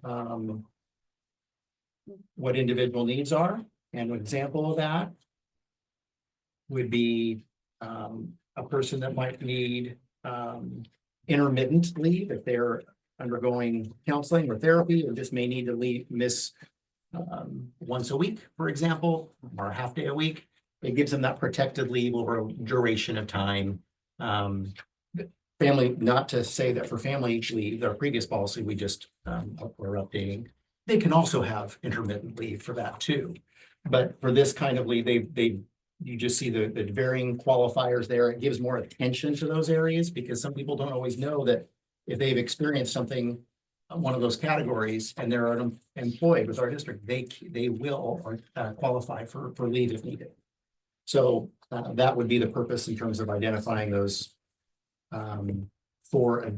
what individual needs are. And an example of that would be a person that might need intermittent leave if they're undergoing counseling or therapy, or just may need to miss once a week, for example, or a half day a week. It gives them that protected leave over a duration of time. Family, not to say that for family leave, our previous policy, we just we're updating. They can also have intermittent leave for that too. But for this kind of leave, you just see the varying qualifiers there. It gives more attention to those areas because some people don't always know that if they've experienced something, one of those categories, and they're an employee with our district, they will qualify for leave if needed. So that would be the purpose in terms of identifying those four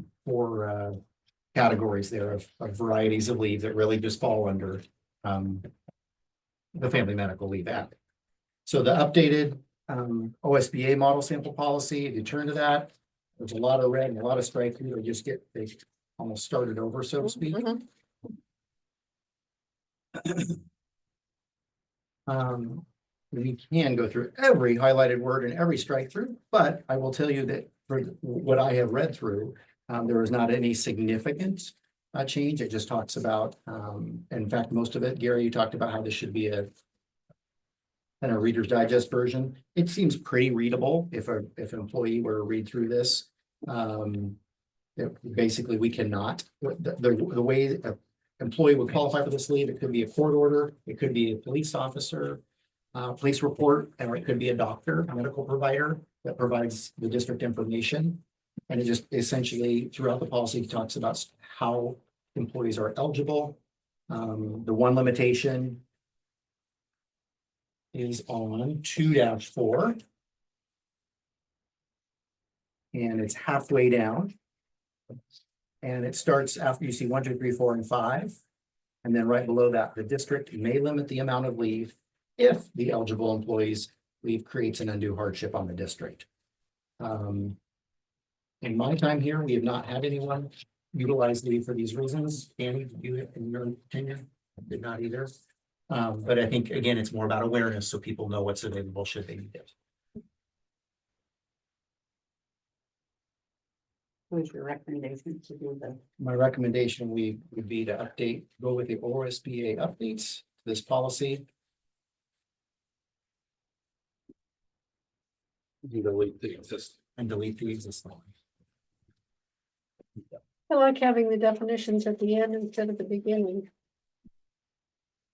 categories there of varieties of leave that really just fall under the Family Medical Leave Act. So the updated OSBA model sample policy, if you turn to that, there's a lot of red and a lot of strike through. They almost started over, so to speak. We can go through every highlighted word and every strike through, but I will tell you that for what I have read through, there is not any significant change. It just talks about, in fact, most of it, Gary, you talked about how this should be a kind of Reader's Digest version. It seems pretty readable if an employee were to read through this. Basically, we cannot, the way an employee would qualify for this leave, it could be a court order, it could be a police officer, police report, or it could be a doctor, a medical provider that provides the district information. And it just essentially throughout the policy talks about how employees are eligible. The one limitation is on 2-4. And it's halfway down. And it starts after you see 1, 2, 3, 4, and 5. And then right below that, the district may limit the amount of leave if the eligible employee's leave creates an undue hardship on the district. In my time here, we have not had anyone utilize leave for these reasons. Annie, you in your tenure did not either. But I think, again, it's more about awareness so people know what's available should they need it. What's your recommendation to do the? My recommendation would be to go with the OSBA updates to this policy. delete the existing. And delete the existing. I like having the definitions at the end instead of the beginning.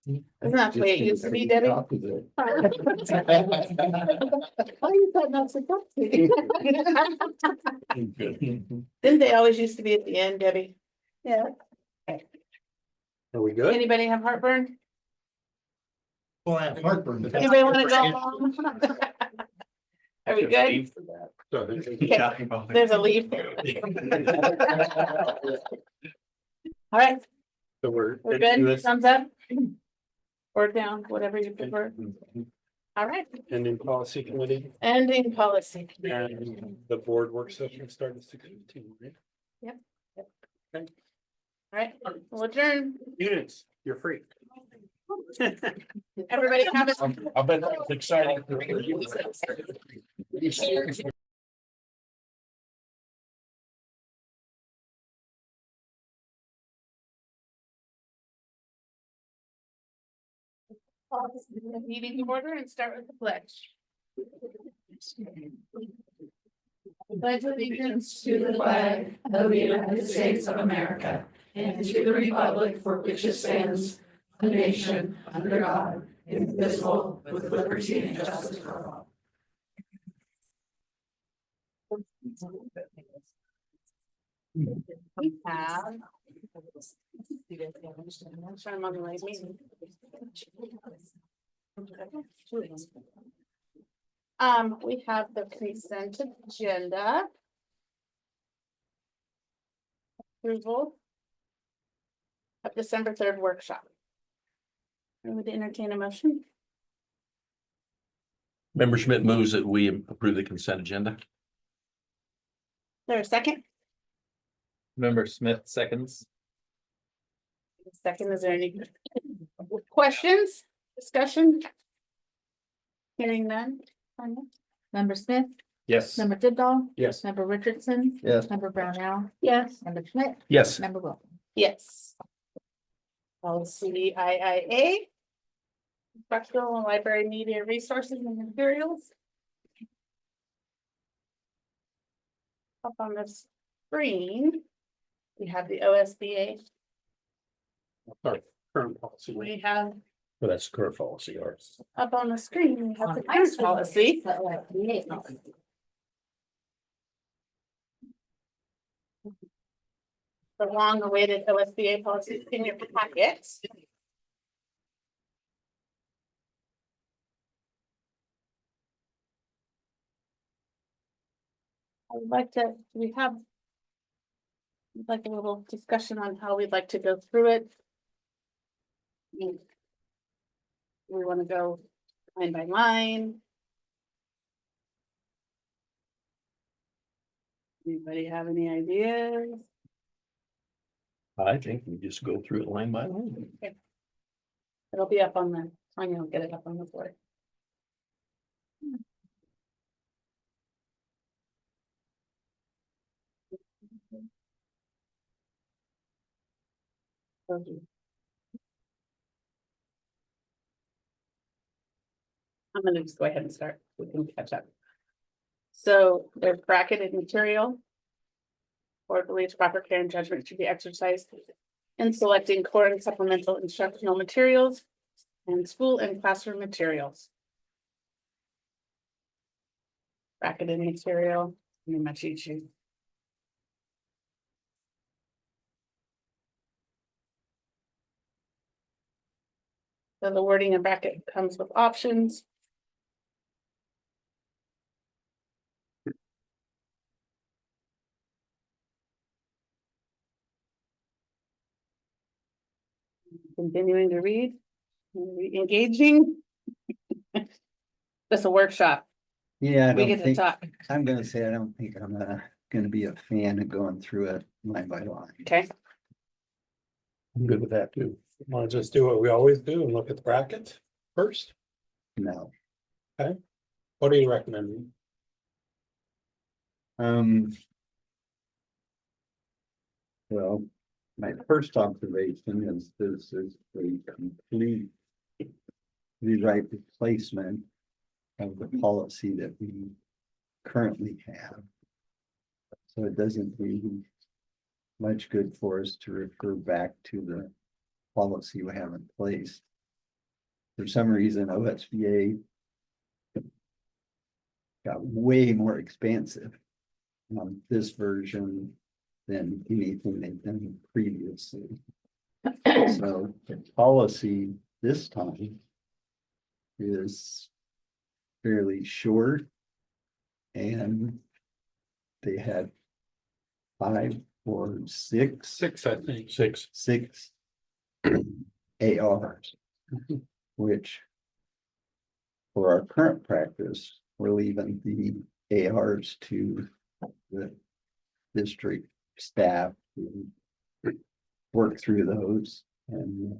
isn't that the way it used to be, Debbie? Why is that not supposed to be? Didn't they always used to be at the end, Debbie? Yeah. Are we good? Anybody have heartburn? Well, I have heartburn, but that's. Anybody wanna go home? Are we good? There's a leaf. All right, So we're good, thumbs up? Or down, whatever you prefer. All right, Ending policy committee ending policy. and the board work session started at 6:15, right? All right, we'll adjourn. Units, you're free. Everybody have a. I bet that's exciting. Meeting order and start with the pledge. Pledge allegiance to the flag of the United States of America and to the republic for which it stands, a nation under God, indivisible, with liberty and justice for all. We have. Sorry, I'm on the right meeting. We have the consent agenda. Approval. Of December 3rd workshop. I would entertain a motion. Member Schmidt moves that we approve the consent agenda. There a second? Member Smith seconds. Second, is there any questions, discussion? Hearing none. Tanya? Member Smith, Yes. member Tidball, Yes. member Richardson, Yes. member Brownell, Yes. member Schmidt, Yes. member Wilson. Yes. Policy IIA. Instructional and library media resources and materials. Up on the screen. We have the OSBA, Sorry, current policy. we have Well, that's current policy, ours. up on the screen, we have the current policy. The long awaited OSBA policy in your packets. I would like to, we have. Like a little discussion on how we'd like to go through it. We want to go line by line. Anybody have any ideas? I think we just go through it line by line. It'll be up on the, Tanya will get it up on the board. I'm gonna just go ahead and start, we can catch up. So there's bracketed material. Board believes proper care and judgment should be exercised in selecting core and supplemental instructional materials and school and classroom materials. Bracketed material, in my cheat sheet. So the wording in bracket comes with options. Continuing to read, engaging. That's a workshop, Yeah, I we don't get to think, talk, I'm gonna say, I don't think I'm gonna be a fan of going through it line by line. okay? I'm good with that too. Want to just do what we always do and look at the bracket first? No. What are you recommending? Well, my first observation is this is a complete rewrite replacement of the policy that we currently have. So it doesn't do much good for us to refer back to the policy we have in place. For some reason, OSBA got way more expansive on this version than anything they've done previously. So the policy this time is fairly short. And they had 5 or 6, Six, I think. 6 ARs, which for our current practice, we're leaving the ARs to the district staff to work through those and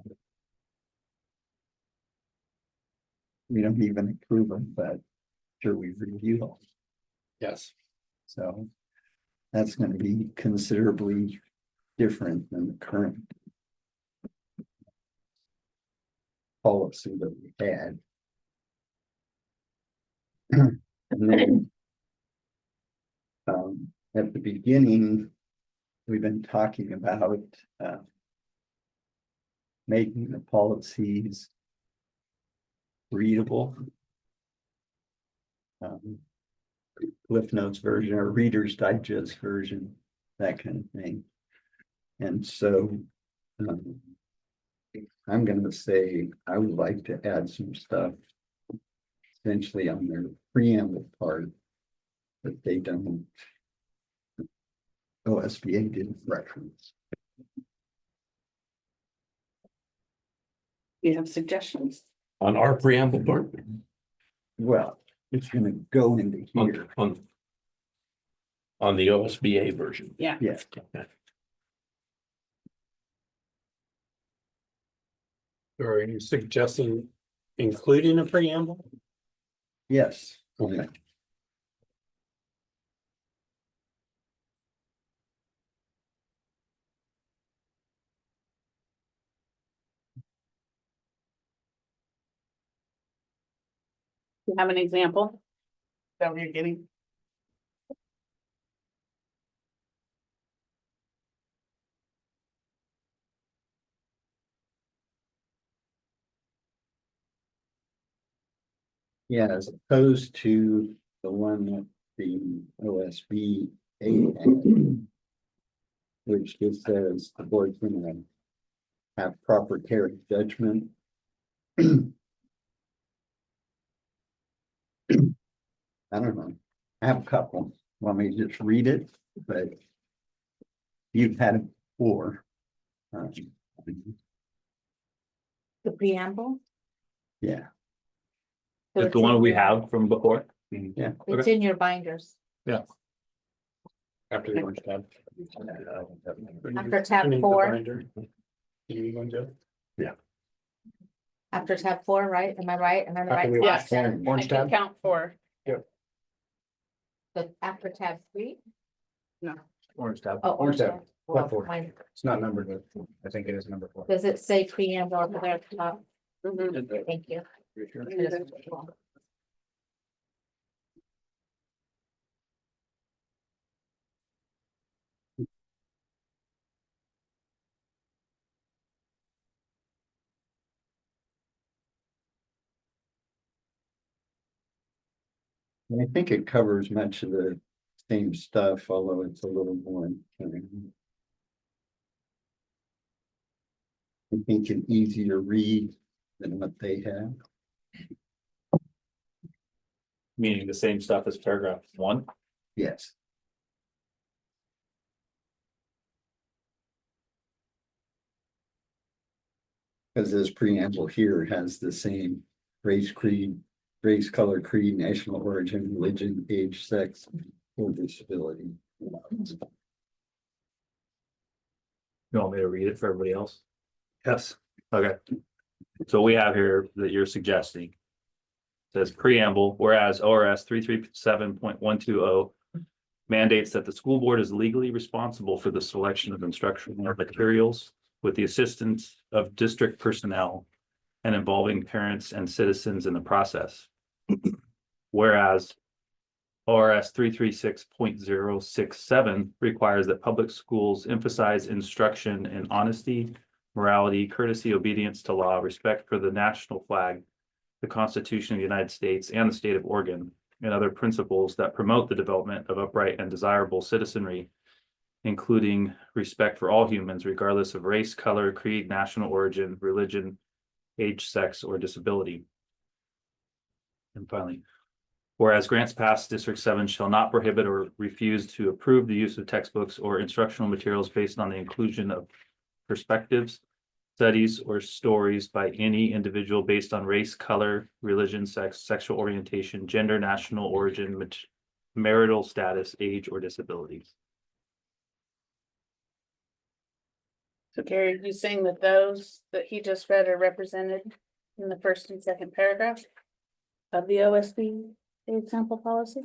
we don't even approve them, but sure we review them. Yes. So that's going to be considerably different than the current policy that we had. And then at the beginning, we've been talking about making the policies readable. Cliff Notes version or Reader's Digest version, that kind of thing. And so I'm going to say I would like to add some stuff essentially on their preamble part that they don't, OSBA didn't reference. You have suggestions? On our preamble part, Well, it's going to go into here. on the OSBA version. Yeah. Yeah. Or are you suggesting including a preamble? Yes. Okay. You have an example? Is that what you're getting? Yeah, as opposed to the one that the OSB had, which just says the board's gonna have proper care and judgment. I don't know. I have a couple. Want me to just read it? But you've had it before. The preamble, Yeah, So That's the one we have from before. yeah. it's in your binders. After the orange tab. After tab Underneath the 4. binder. You want to? After tab 4, right? Am I right? Am I After we right? Yes. watch I orange can tab, count 4. But after tab 3? Orange tab. Oh, Orange tab. well, Tab 4. mine- it's not numbered, but I think it is number 4. Does it say preamble up there at the top? Mhm. Thank you. And I think it covers much of the same stuff, although it's a little more. I think an easier read than what they have. Meaning the same stuff as paragraph 1. Yes. Because this preamble here has the same race, creed, race, color, creed, national origin, religion, age, sex, or disability. You want me to read it for everybody else? Yes. Okay. So we have here that you're suggesting. Says preamble, whereas ORS 337.120 mandates that the school board is legally responsible for the selection of instructional materials with the assistance of district personnel and involving parents and citizens in the process. Whereas ORS 336.067 requires that public schools emphasize instruction in honesty, morality, courtesy, obedience to law, respect for the national flag, the Constitution of the United States and the state of Oregon, and other principles that promote the development of upright and desirable citizenry including respect for all humans regardless of race, color, creed, national origin, religion, age, sex, or disability. And finally, whereas grants passed District 7 shall not prohibit or refuse to approve the use of textbooks or instructional materials based on the inclusion of perspectives, studies, or stories by any individual based on race, color, religion, sex, sexual orientation, gender, national origin, marital status, age, or disabilities. So Gary, are you saying that those that he just read are represented in the first and second paragraph of the OSB example policy?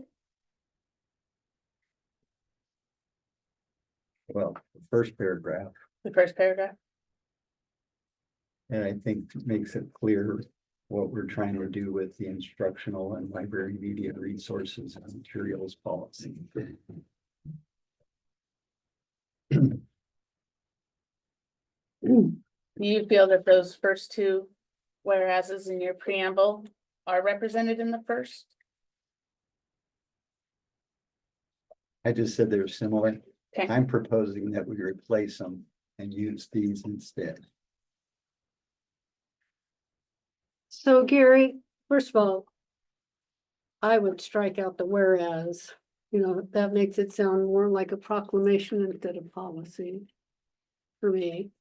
Well, the first paragraph, The first paragraph? and I think makes it clear what we're trying to do with the instructional and library media resources and materials policy. Do you feel that those first two whereases in your preamble are represented in the first? I just said they're similar. Okay. I'm proposing that we replace them and use these instead. So Gary, first of all, I would strike out the whereas, that makes it sound more like a proclamation instead of policy for me.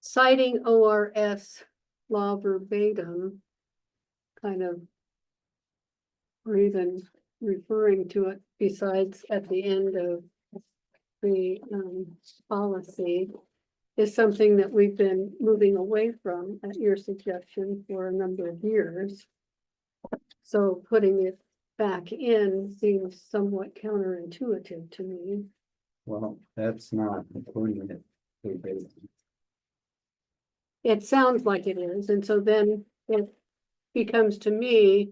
Citing ORS law verbatim, kind of, or even referring to it besides at the end of the policy is something that we've been moving away from at your suggestion for a number of years. So putting it back in seems somewhat counterintuitive to me. Well, that's not including it. It sounds like it is, and so then it becomes to me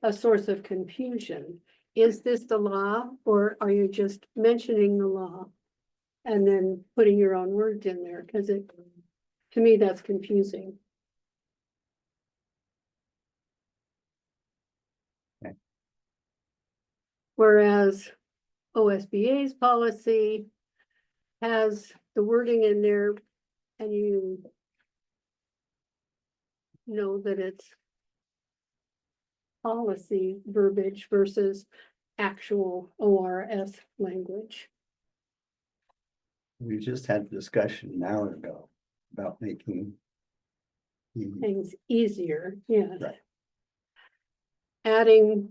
a source of confusion. Is this the law, or are you just mentioning the law and then putting your own words in there? Because to me, that's confusing. Okay. Whereas OSBA's policy has the wording in there and you know that it's policy verbiage versus actual ORS language. We just had a discussion an hour ago about making Things easier, yeah. Right. Adding,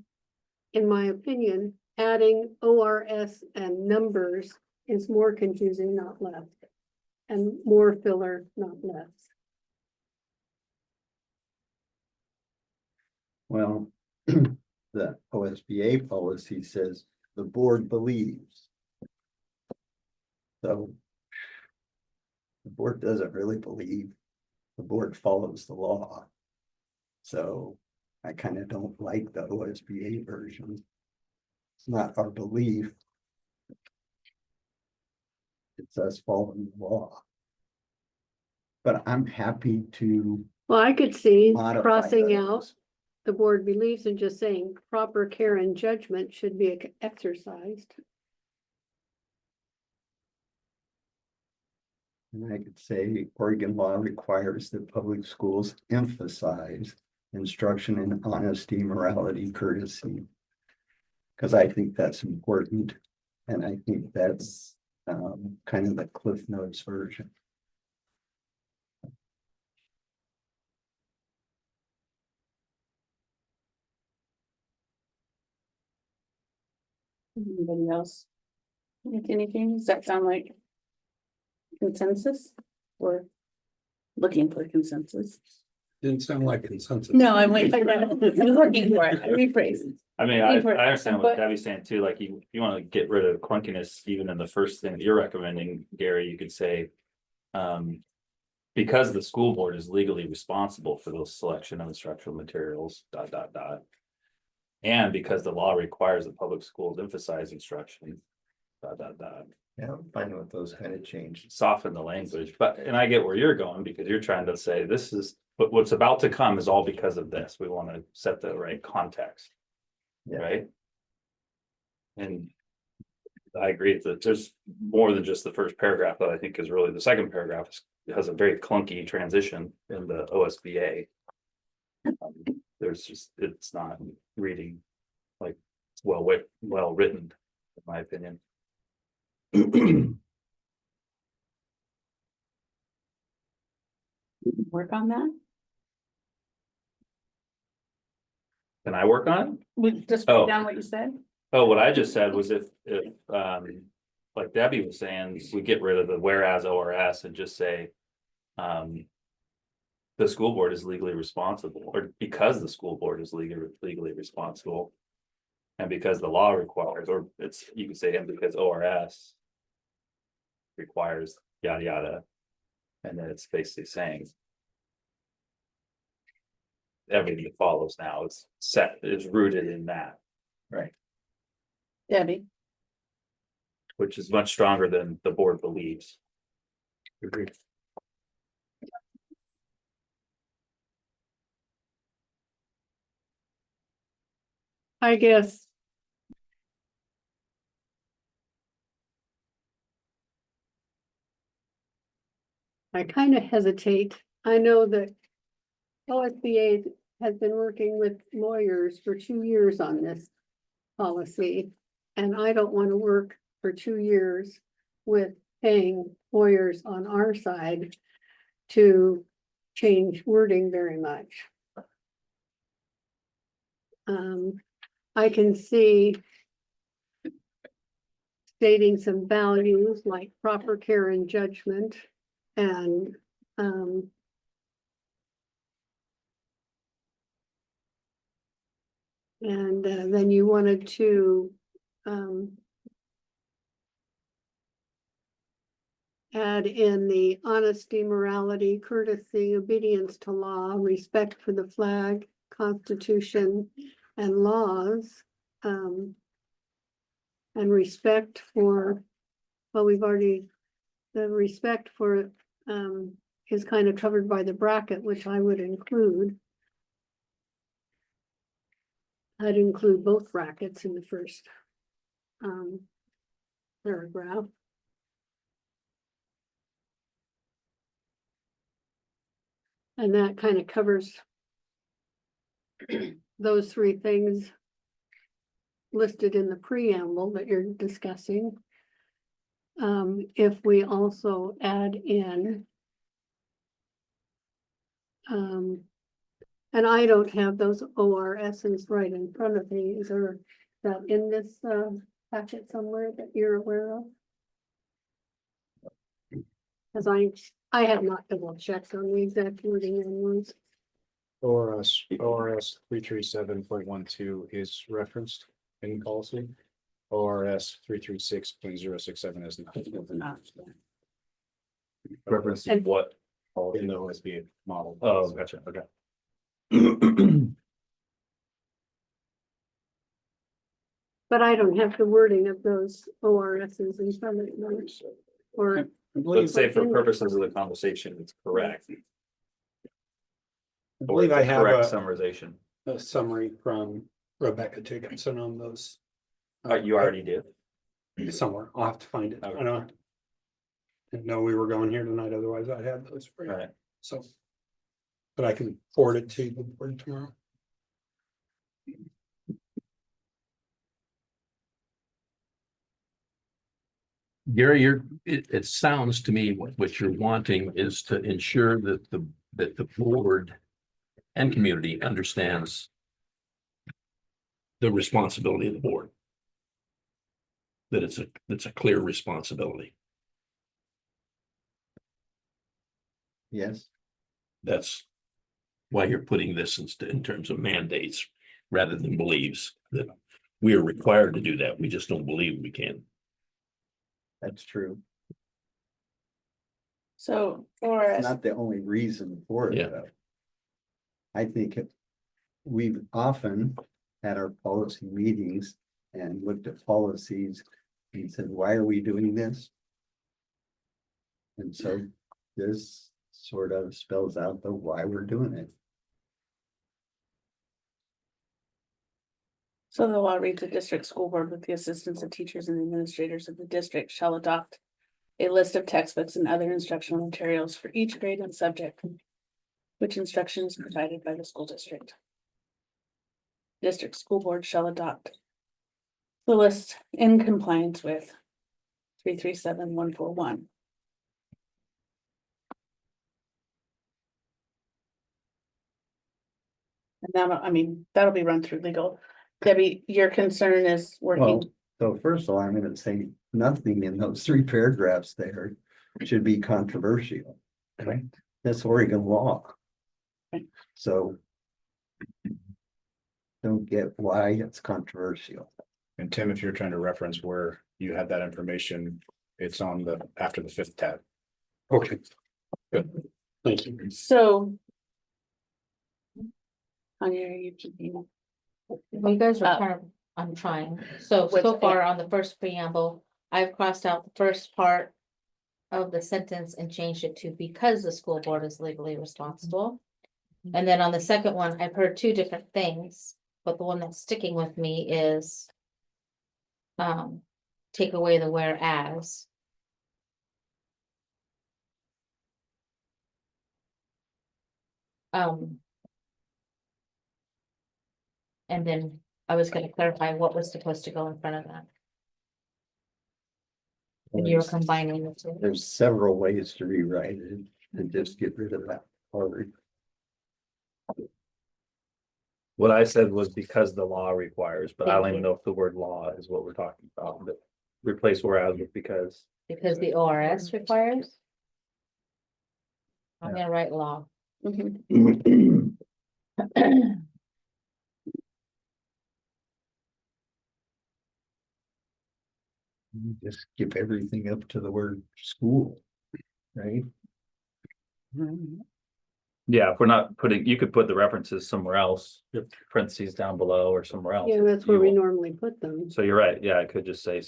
in my opinion, adding ORS and numbers is more confusing, not less. And more filler, not less. well, the OSBA policy says the board believes. So the board doesn't really believe, the board follows the law. So I kind of don't like the OSBA version. It's not our belief. It's us following the law. But I'm happy to Well, I could see modify crossing out those. the board believes and just saying proper care and judgment should be exercised. And I could say Oregon law requires that public schools emphasize instruction in honesty, morality, courtesy. Because I think that's important. And I think that's kind of the Cliff Notes version. Anybody else? Think anything? Does that sound like consensus or looking for consensus? Didn't sound like consensus. No, I'm waiting. I'm looking for it. I rephrase. I mean, I Leave it. understand what But- Debbie's saying too, like you want to get rid of clunkiness even in the first thing that you're recommending, Gary, you could say. Because the school board is legally responsible for the selection of instructional materials, ... And because the law requires that public schools emphasize instruction, ... Yeah, I'm fine with those kind of changes. Soften the language, but, and I get where you're going, because you're trying to say this is, but what's about to come is all because of this. We want to set the right context. Yeah. Right? And I agree that there's more than just the first paragraph that I think is really, the second paragraph has a very clunky transition in the OSBA. There's just, it's not reading like it's well written, in my opinion. Work on that. Can I work on it? We just Oh. write down what you said. Oh, what I just said was if, like Debbie was saying, we get rid of the whereas ORS and just say. The school board is legally responsible, or because the school board is legally responsible. And because the law requires, or it's, you can say, and because ORS. Requires yada yada. And then it's basically saying. Everything that follows now is rooted in that. Right. Debbie, Which is much stronger than the board believes. Agreed. I guess. I kind of hesitate. I know that OSBA has been working with lawyers for 2 years on this policy. And I don't want to work for 2 years with paying lawyers on our side to change wording very much. I can see stating some values like proper care and judgment and then you wanted to add in the honesty, morality, courtesy, obedience to law, respect for the flag, Constitution, and laws. And respect for, well, we've already, the respect for is kind of covered by the bracket, which I would include. I'd include both brackets in the first paragraph. And that kind of covers those 3 things listed in the preamble that you're discussing. If we also add in and I don't have those ORSs right in front of me. Is there that in this packet somewhere that you're aware of? As I have not double checked on the exact wording on those. ORS 337.12 is referenced in policy. ORS 336.067 is not. Reference And- what? In the OSBA model. Oh, gotcha, okay. But I don't have the wording of those ORSs in front of me. Or, Let's say for purposes of the conversation, it's correct. I Or believe it's I a have correct a summarization. summary from Rebecca Jacobson on those. You already did. Somewhere, I'll have to find it. I Okay. don't. Didn't know we were going here tonight, otherwise I'd have those for you, Right. so. But I can forward it to you for tomorrow. Gary, it sounds to me what you're wanting is to ensure that the board and community understands the responsibility of the board. That it's a clear responsibility. Yes, That's why you're putting this in terms of mandates rather than believes that we are required to do that. We just don't believe we can. that's true. so It's for not the only reason for Yeah. it, though. I think we've often had our policy meetings and looked at policies and said, why are we doing this? And so this sort of spells out the why we're doing it. So the law reads, the district school board with the assistance of teachers and administrators of the district shall adopt a list of textbooks and other instructional materials for each grade and subject, which instruction is provided by the school district. District school board shall adopt the list in compliance with 337-141. And that'll, I mean, that'll be run through legal. Debbie, your concern is Well, working, so first of all, I'm gonna say nothing in those 3 paragraphs there should be controversial. Right. That's Oregon law. Right. So. Don't get why it's controversial. And Tim, if you're trying to reference where you have that information, it's on the, after the 5th tab. Okay. Good, thank you. so. Tanya, are you keeping? Well, you guys Uh, are kind of, I'm trying, so Which far on the first preamble, I've crossed out the first part. Of the sentence and changed it to because the school board is legally responsible. And then on the second one, I've heard 2 different things, but the one that's sticking with me is. Take away the whereas. And then I was gonna clarify what was supposed to go in front of that. And you're combining the 2. There's several ways to rewrite it and just get rid of that part. What I said was because the law requires, but I don't Thank even you. know if the word law is what we're talking about, but replace whereas with because. Because the ORS requires. I'm Yeah. gonna write law. Mhm. Just give everything up to the word school, right? Yeah, if we're not putting, you could put the references somewhere else, parentheses down below or somewhere else. Yeah, that's where You we want- normally put them. So you're right, yeah, I could just say.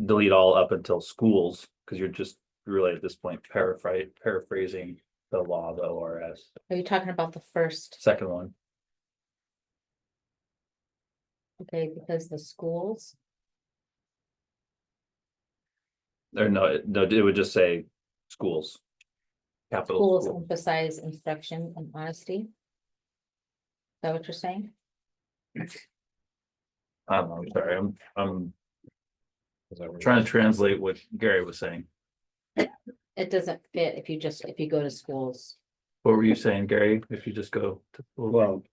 Delete all up until schools, because you're just really at this point paraphrasing the law, the ORS, Are you talking about the first? second one. Okay, because the schools, Or no, it would just say schools. Capital schools school. emphasize instruction and honesty. Is that what you're saying? I'm sorry, I'm trying to translate what Gary was saying. It doesn't fit if you go to schools. What were you saying, Gary? If you just go to. Well.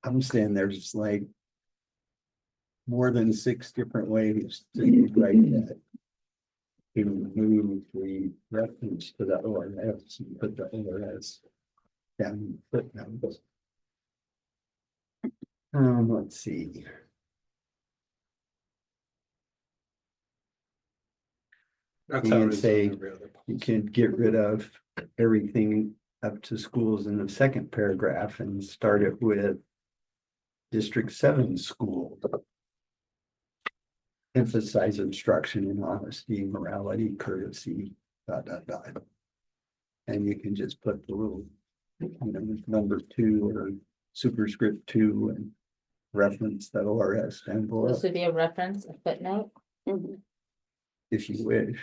I'm saying there's like. More than 6 different ways to write that. To move the reference to the ORS and put the ORS down footnotes. Let's see. That's You how can it is say- on every other You policy. can get rid of everything up to schools in the second paragraph and start it with. District 7 school. Emphasize instruction in honesty, morality, courtesy, ... And you can just put the little, number 2 or superscript 2 and reference the ORS down below This would be a reference, a footnote. Mhm. if you wish.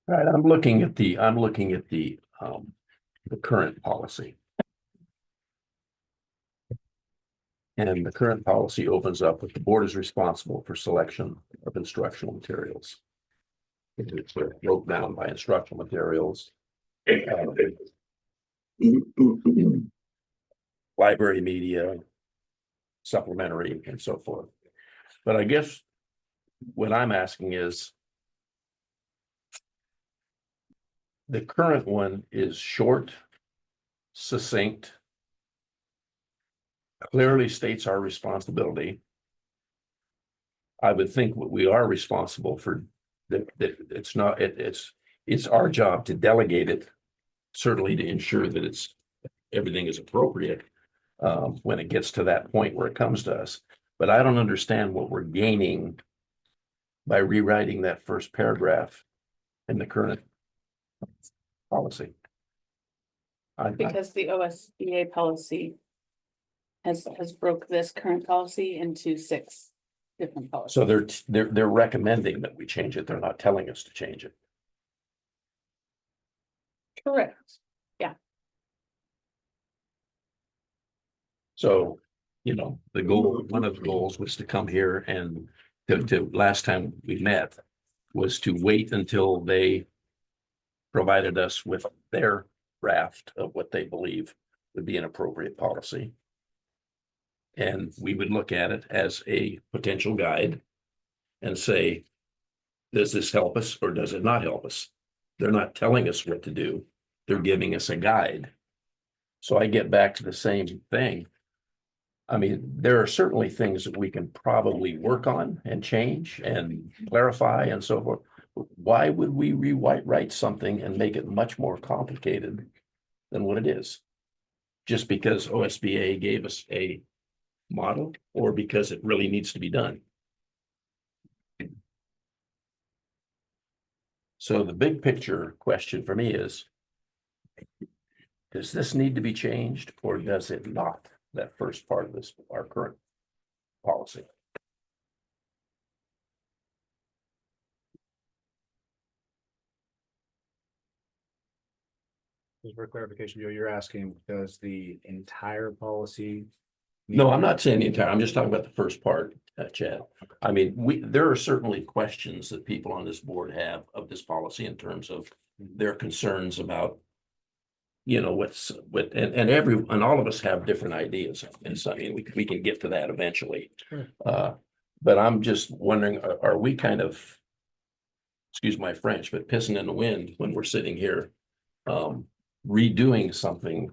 All right, I'm looking at the current policy. And the current policy opens up with the board is responsible for selection of instructional materials. It's broke down by instructional materials. Library media. Supplementary and so forth. But I guess what I'm asking is. The current one is short, succinct. Clearly states our responsibility. I would think what we are responsible for, that it's not, it's our job to delegate it. Certainly to ensure that everything is appropriate. When it gets to that point where it comes to us, but I don't understand what we're gaining. By rewriting that first paragraph in the current policy. because the OSBA policy has broke this current policy into 6 different policies. So they're recommending that we change it. They're not telling us to change it. Correct. So, you know, the goal, one of the goals was to come here and last time we met was to wait until they provided us with their draft of what they believe would be an appropriate policy. And we would look at it as a potential guide and say, does this help us or does it not help us? They're not telling us what to do. They're giving us a guide. So I get back to the same thing. I mean, there are certainly things that we can probably work on and change and clarify and so forth. Why would we rewrite something and make it much more complicated than what it is? Just because OSBA gave us a model or because it really needs to be done? So the big picture question for me is, does this need to be changed or does it not? That first part of this, our current policy. Just for clarification, Joe, you're asking, does the entire policy? No, I'm not saying the entire, I'm just talking about the first part, Chad. I mean, there are certainly questions that people on this board have of this policy in terms of their concerns about, you know, and all of us have different ideas. And so, I mean, we can get to that eventually. But I'm just wondering, are we kind of, excuse my French, but pissing in the wind when we're sitting here redoing something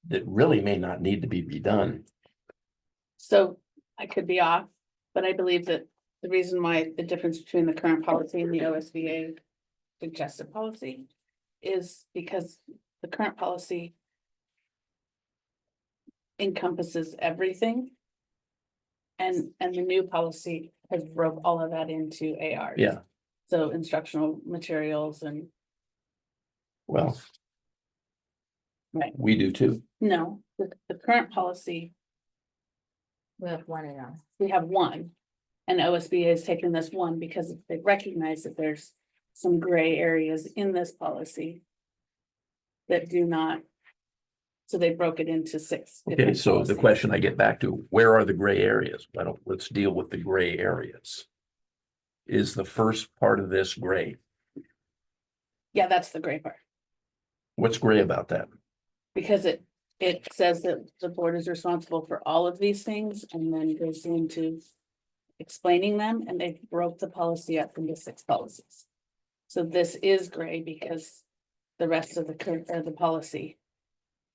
that really may not need to be redone? So I could be off, but I believe that the reason why the difference between the current policy and the OSBA suggested policy is because the current policy encompasses everything. And the new policy has broke all of that into ARs. Yeah, So instructional materials and, well, right, we do too. no, the current policy, We have one in our. we have one. And OSBA has taken this one because they recognize that there's some gray areas in this policy that do not. So they broke it into 6. Okay, different so the policies. question I get back to, where are the gray areas? Let's deal with the gray areas. Is the first part of this gray? Yeah, that's the gray part, What's gray about that? because it says that the board is responsible for all of these things and then goes into explaining them, and they broke the policy up into 6 policies. So this is gray because the rest of the current or the policy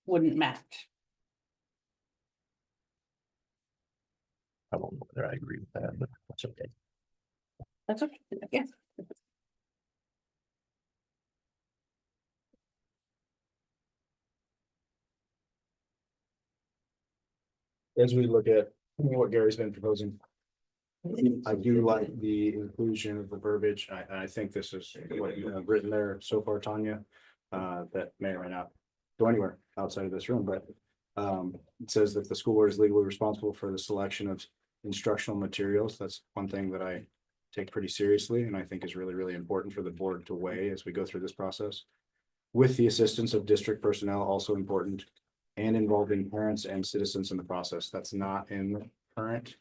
wouldn't match. I don't know whether I agree with that, but that's okay. That's okay, yeah. As we look at what Gary's been proposing, I do like the inclusion of the verbiage. I think this is what you have written there so far, Tanya. That may or may not go anywhere outside of this room, but it says that the school board is legally responsible for the selection of instructional materials. That's one thing that I take pretty seriously and I think is really, really important for the board to weigh as we go through this process. With the assistance of district personnel, also important, and involving parents and citizens in the process. That's not in the current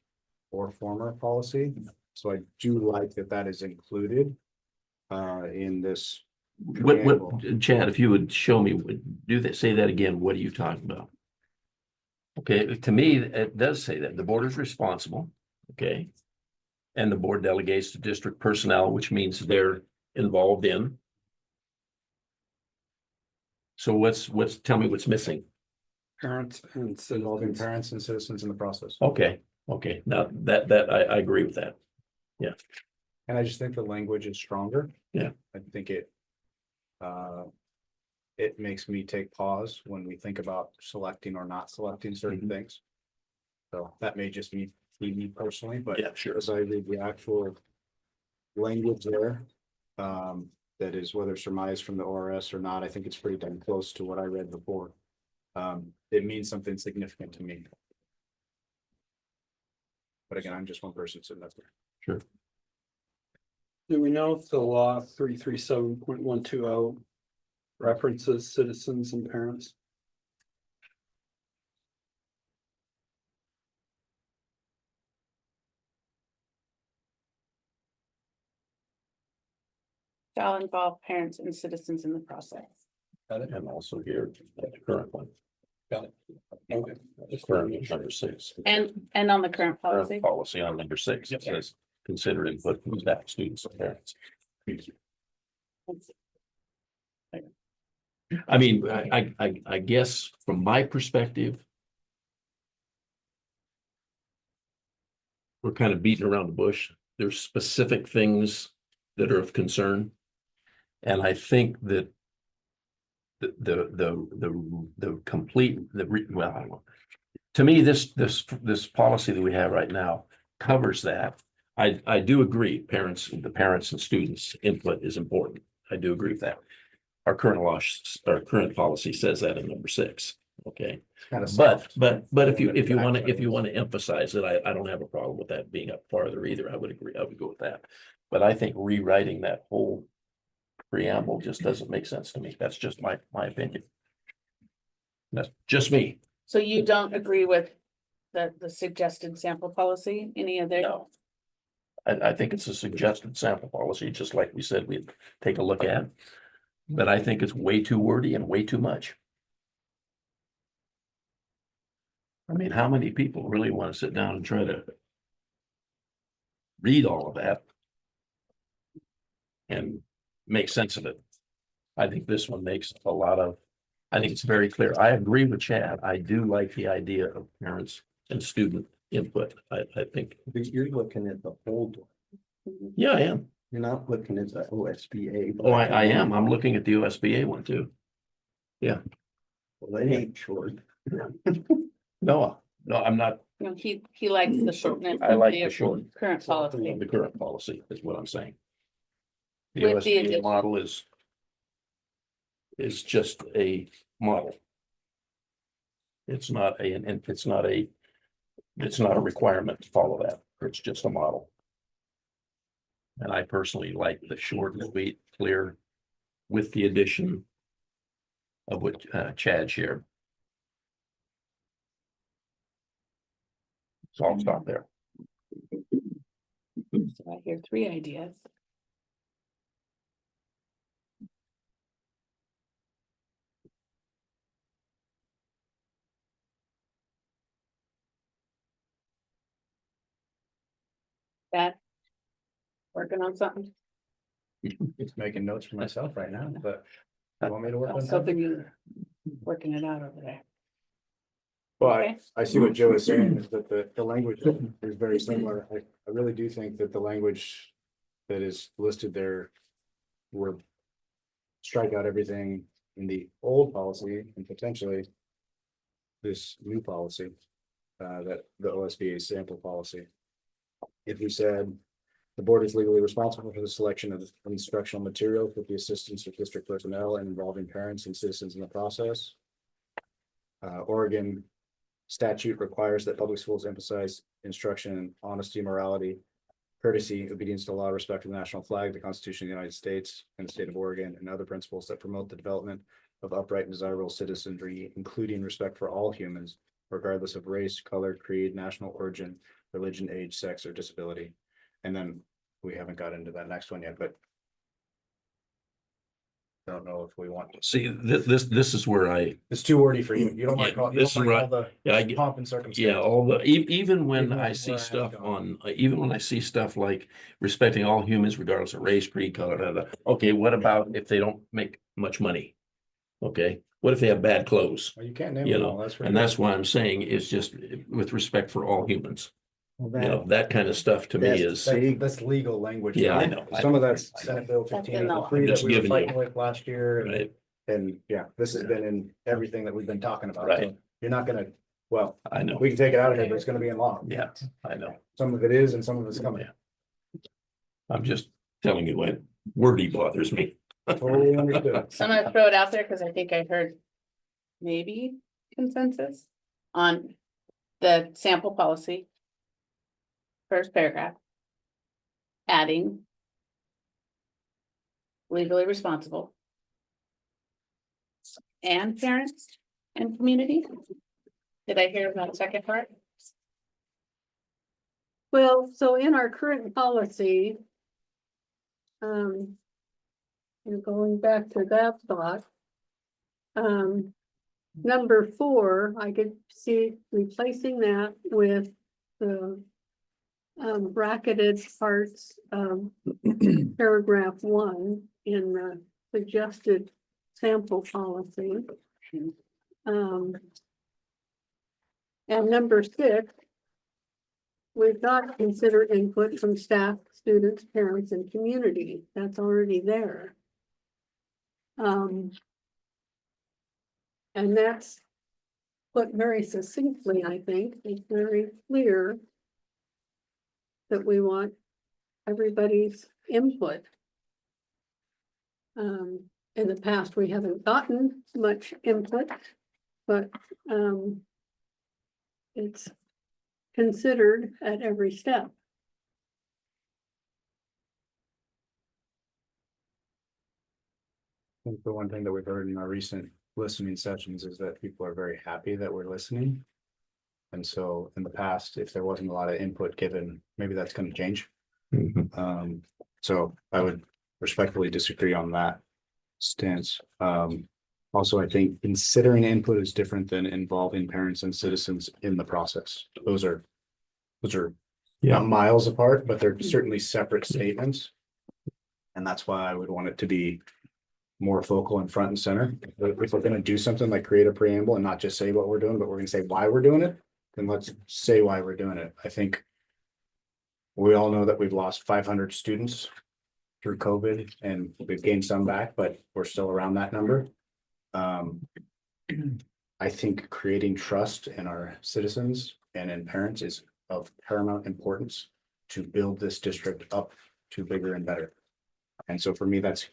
or former policy. So I do like that that is included in this. What, Chad, if you would show me, say that again, what are you talking about? Okay, to me, it does say that the board is responsible, okay? And the board delegates to district personnel, which means they're involved in. So tell me what's missing. Parents and Involving citizens. parents and citizens in the process. Okay, now that I agree with that. And I just think the language is stronger. Yeah. I think it makes me take pause when we think about selecting or not selecting certain things. So that may just be me personally, but Yeah, sure. as I read the actual language there, that is whether surmised from the ORS or not, I think it's pretty damn close to what I read before. It means something significant to me. But again, I'm just one person sitting up there. Do we know if the law 337.120 references citizens and parents? Shall involve parents and citizens in the process. And also here, the current one, Got it. Okay. the current is number 6. And on the current policy. Current policy on number 6, it Yep. says, consider input from staff, students, and parents. I mean, I guess from my perspective, we're kind of beating around the bush. There's specific things that are of concern. And I think that the complete, well, I don't know. To me, this policy that we have right now covers that. I do agree, the parents and students input is important. I do agree with that. Our current law, our current policy says that in number 6, okay? Kind of But soft. if you want to emphasize it, I don't have a problem with that being up farther either. I would agree, I would go with that. But I think rewriting that whole preamble just doesn't make sense to me. That's just my opinion. That's just me. So you don't agree with the suggested sample policy, any of their? No. I think it's a suggested sample policy, just like we said, we'd take a look at. But I think it's way too wordy and way too much. I mean, how many people really want to sit down and try to read all of that and make sense of it? I think this one makes a lot of, I think it's very clear. I agree with Chad. I do like the idea of parents and student input. I think, But you're looking at the old one. yeah, I am. You're not looking at the OSBA. Oh, I am. I'm looking at the OSBA one too. Well, it ain't short. No, I'm not. You know, he likes the shortness. I of like the short. Current policy. The current policy is what I'm saying. The With the OSBA addition- model is just a model. It's not a requirement to follow that. It's just a model. And I personally like the short and sweet, clear, with the addition of what Chad shared. So I'll stop there. So I hear 3 ideas. That. Working on something. Just making notes for myself right now, but you want me to work I on was something? hoping you were working it out over there. Well, Okay. I see what Joe is saying, is that the language is very similar. I really do think that the language that is listed there would strike out everything in the old policy and potentially this new policy, that the OSBA sample policy. If we said the board is legally responsible for the selection of instructional material with the assistance of district personnel and involving parents and citizens in the process. Oregon statute requires that public schools emphasize instruction in honesty, morality, courtesy, obedience to law, respect for the national flag, the Constitution of the United States and the state of Oregon, and other principles that promote the development of upright and desirable citizenry, including respect for all humans, regardless of race, color, creed, national origin, religion, age, sex, or disability. And then we haven't got into that next one yet, but I don't know if we want to. See, this is where It's too wordy for you. You don't like Yeah, all, you this don't is like right. all the Yeah, I get- pomp and circumstance. yeah, all the, even when Even I where see I stuff have on, even when I see stuff like respecting all humans regardless of race, creed, color, blah, blah. Okay, what about if they don't make much money? Okay, what if they have bad clothes? Well, you can't name You them know, all, that's. for And sure. that's why I'm saying is just with respect for all humans, Well, you know, that kind of stuff to me is, That's legal language. Yeah, I know. Some of that's I know. Senate Bill That's 1583 Just that we were giving you- fighting with last year. right, And yeah, this has been in everything that we've been talking about. Right. So you're not gonna, well, I know, we can take it out of here, but it's gonna be in law. yeah, I know. Some of it is and some of it's coming. Yeah. I'm just telling you what wordy bothers me. Totally understood. So I'm gonna throw it out there because I think I heard maybe consensus on the sample policy. First paragraph. Adding. Legally responsible. And parents and community. Did I hear that second part? Well, so in our current policy. And going back to that thought. Number 4, I could see replacing that with the. Bracketed parts of paragraph 1 in the suggested sample policy. And number 6. We've got consider input from staff, students, parents, and community. That's already there. And that's put very succinctly, I think. It's very clear that we want everybody's input. In the past, we haven't gotten much input, but it's considered at every step. I think the one thing that we've heard in our recent listening sessions is that people are very happy that we're listening. And so in the past, if there wasn't a lot of input given, maybe that's going to change. So I would respectfully disagree on that stance. Also, I think considering input is different than involving parents and citizens in the process. Those are not miles apart, but they're certainly separate statements. And that's why I would want it to be more focal and front and center. If we're going to do something like create a preamble and not just say what we're doing, but we're going to say why we're doing it, then let's say why we're doing it. I think we all know that we've lost 500 students through COVID and we've gained some back, but we're still around that number. I think creating trust in our citizens and in parents is of paramount importance to build this district up to bigger and better. And so for me, that's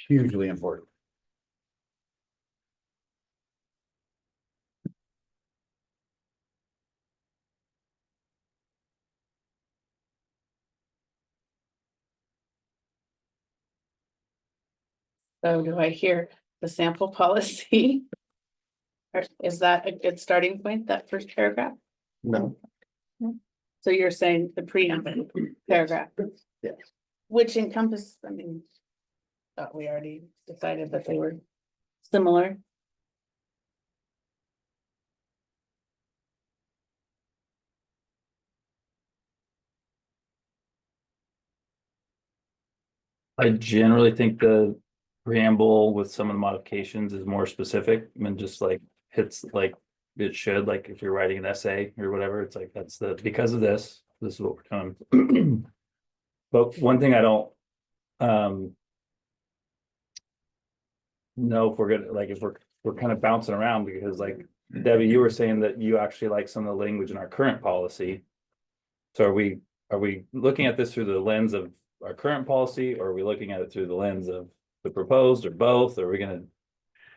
hugely important. So do I hear the sample policy? Or is that a good starting point, that first paragraph? No, So you're saying the preamble paragraph? Yes. Which encompass, I mean. Thought we already decided that they were similar. I generally think the preamble with some of the modifications is more specific and just like hits like it should, like if you're writing an essay or whatever, it's like that's because of this is what we're doing. But one thing I don't know if we're gonna like if we're kind of bouncing around because like Debbie, you were saying that you actually like some of the language in our current policy. So are we looking at this through the lens of our current policy, or are we looking at it through the lens of the proposed, or both? Or are we gonna,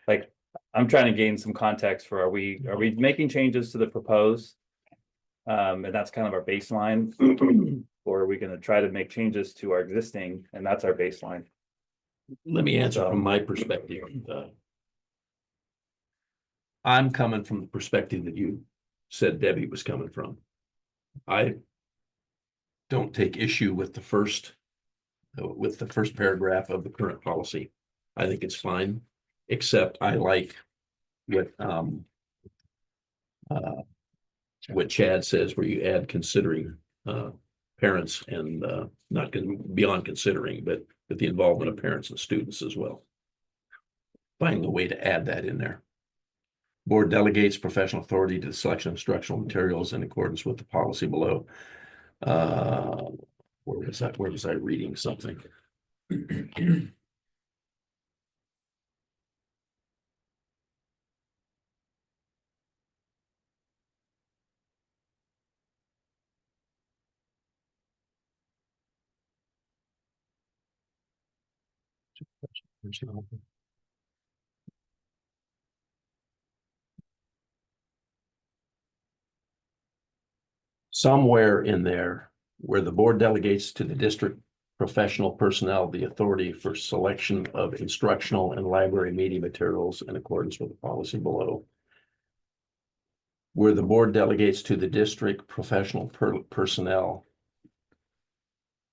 like, I'm trying to gain some context for, are we making changes to the proposed? And that's kind of our baseline, or are we gonna try to make changes to our existing, and that's our baseline? Let me answer from my perspective. I'm coming from the perspective that you said Debbie was coming from. I don't take issue with the first paragraph of the current policy. I think it's fine, except I like what Chad says, where you add considering parents and not beyond considering, but with the involvement of parents and students as well. Finding a way to add that in there. Board delegates professional authority to the selection of instructional materials in accordance with the policy below. Where was that? Where was I reading something? Somewhere in there where the board delegates to the district professional personnel the authority for selection of instructional and library media materials in accordance with the policy below. Where the board delegates to the district professional personnel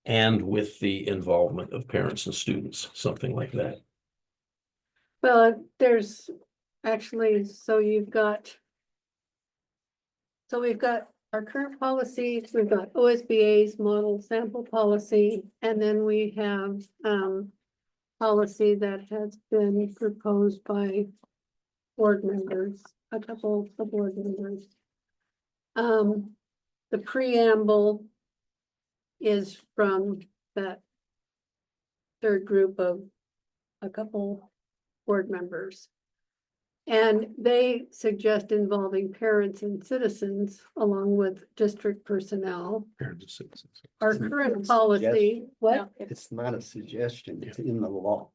and with the involvement of parents and students, something like that. Well, there's actually, so you've got. So we've got our current policies, we've got OSBA's model sample policy, and then we have, policy that has been proposed by board members, a couple of board members. The preamble is from that third group of a couple board members. And they suggest involving parents and citizens along with district personnel. Parents and citizens. Our current policy, what? No, It's not a suggestion, it's in the law.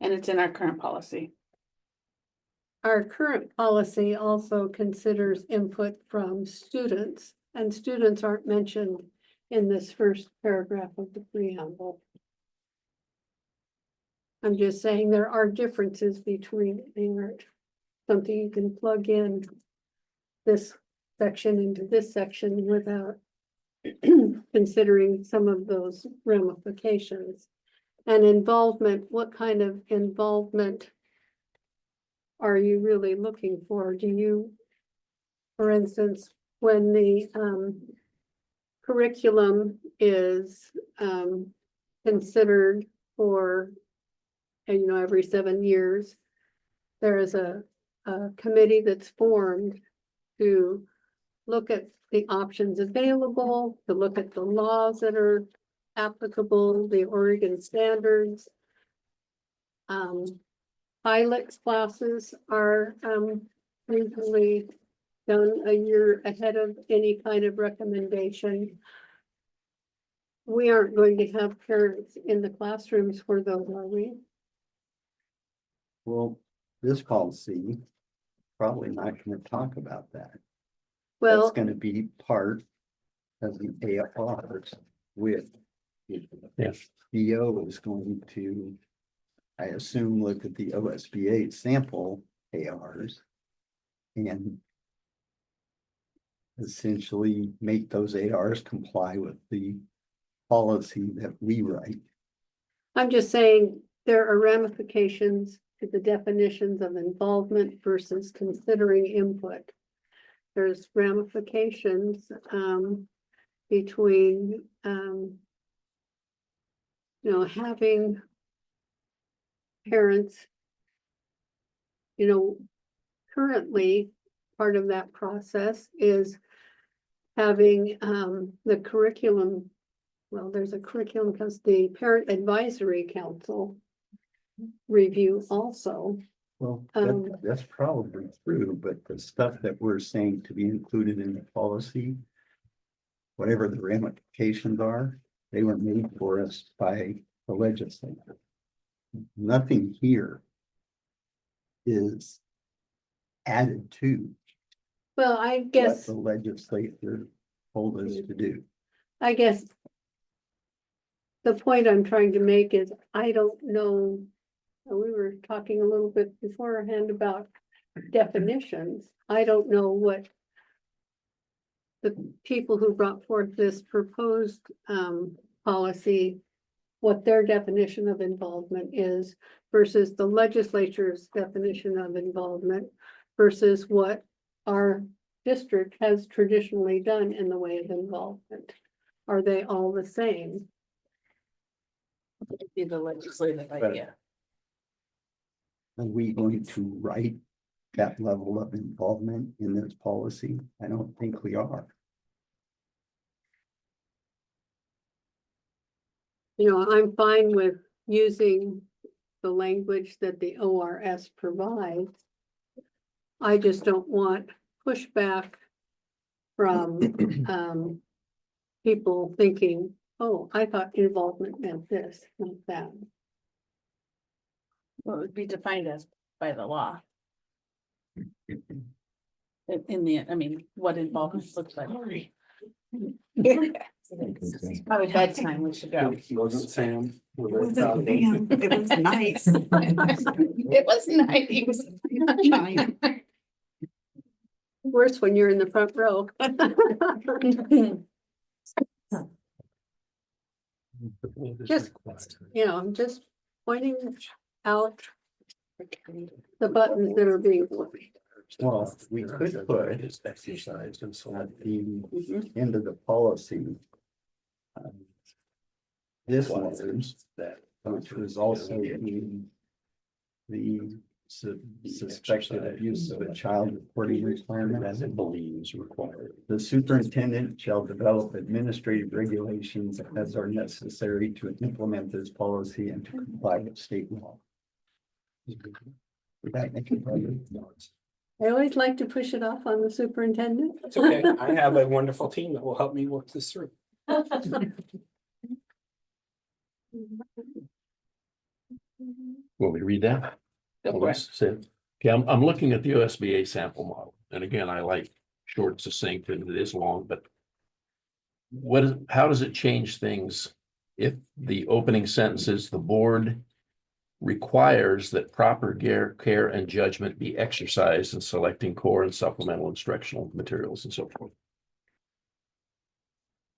And it's in our current policy. Our current policy also considers input from students, and students aren't mentioned in this first paragraph of the preamble. I'm just saying there are differences between, they aren't something you can plug in this section into this section without considering some of those ramifications. And involvement, what kind of involvement are you really looking for? Do you, for instance, when the curriculum is considered for, you know, every 7 years, there is a committee that's formed to look at the options available, to look at the laws that are applicable, the Oregon standards. Pilot classes are usually done a year ahead of any kind of recommendation. We aren't going to have parents in the classrooms for those, are we? Well, this policy, probably not gonna talk about that. That's Well, gonna be part of the AFRs with. Yes. BO is going to, I assume, look at the OSBA sample ARs. And essentially make those ARs comply with the policy that we write. I'm just saying there are ramifications to the definitions of involvement versus considering input. There's ramifications between you know, having parents, you know, currently part of that process is having the curriculum. Well, there's a curriculum because the Parent Advisory Council review also. Well, Um, that's probably true, but the stuff that we're saying to be included in the policy. Whatever the ramifications are, they were made for us by the legislature. Nothing here is added to Well, I what guess, the legislature told us to do. I guess the point I'm trying to make is, I don't know, we were talking a little bit beforehand about definitions. I don't know what the people who brought forth this proposed policy, what their definition of involvement is versus the legislature's definition of involvement versus what our district has traditionally done in the way of involvement. Are they all the same? Be the legislative idea. Are we going to write that level of involvement in this policy? I don't think we are. You know, I'm fine with using the language that the ORS provides. I just don't want pushback from people thinking, oh, I thought involvement meant this, not that. What would be defined as by the law? In the, I mean, what involvement looks like. Probably bedtime, we should go. Wasn't Sam. It was nice. It was nice. Worse when you're in the front row. Just, I'm just pointing out the buttons that are being pushed. Well, we could put Is exercised and so at the end of the policy. This one, that. which was also the suspected abuse of a child reporting requirement. As it believes required. The superintendent shall develop administrative regulations as are necessary to implement this policy and to comply with state law. Would that make it better? I always like to push it off on the superintendent. It's okay. I have a wonderful team that will help me work this through. Will we read that? Go Well, for it. let's see. Okay, I'm looking at the OSBA sample model, and again, I like short, succinct, and it is long, but. How does it change things if the opening sentence is the board requires that proper care and judgment be exercised in selecting core and supplemental instructional materials and so forth?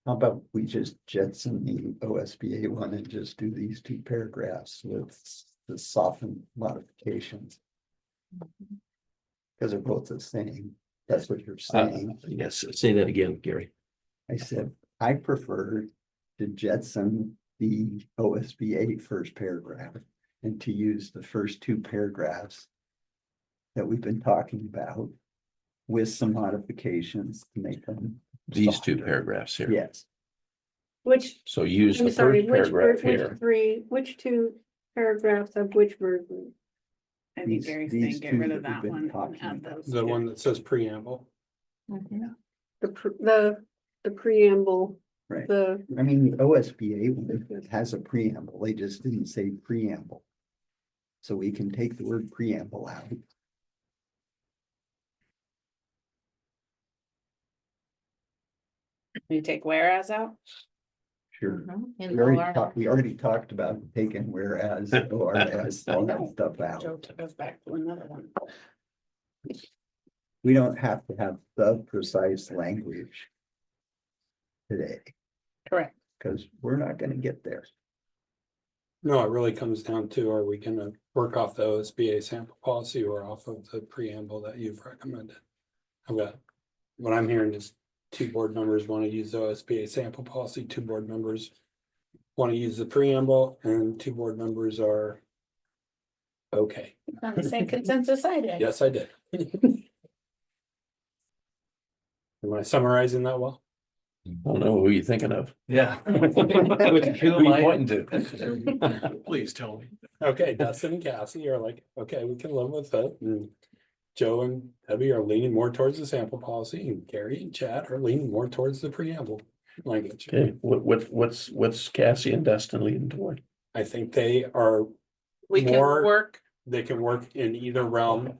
How about we just jetson the OSBA one and just do these two paragraphs with the softened modifications? Because they're both the same. That's what you're saying. Yes, say that again, Gary. I said, I prefer to jetson the OSBA first paragraph and to use the first two paragraphs that we've been talking about with some modifications to make them. These two softer. paragraphs here. Yes, Which, So use I'm the sorry, first paragraph here. which two paragraphs of which version? I think These- Gary's these saying get two rid that of that we've been one and talking add about. those. The two. one that says preamble. The preamble, right. the, I mean, the OSBA one has a preamble. They just didn't say preamble. So we can take the word preamble out. You take whereas out? Sure. In We already OR. talked, about taking whereas, ORS, all that stuff out. Joe took us back to another one. We don't have to have the precise language today, Correct. because we're not gonna get there. No, it really comes down to, are we gonna work off the OSBA sample policy or off of the preamble that you've recommended? I've got, what I'm hearing is 2 board members want to use the OSBA sample policy, 2 board members want to use the preamble, and 2 board members are okay. On the same consensus I did. Yes, I did. Am I summarizing that well? I don't know who you're thinking of. Yeah. Who you pointing to? Please tell me. Okay, Dustin and Cassie are like, okay, we can live with it, and Joe and Debbie are leaning more towards the sample policy, and Gary and Chad are leaning more towards the preamble language. Okay, what's Cassie and Dustin leading toward? I think they are, We can More- work, they can work in either realm.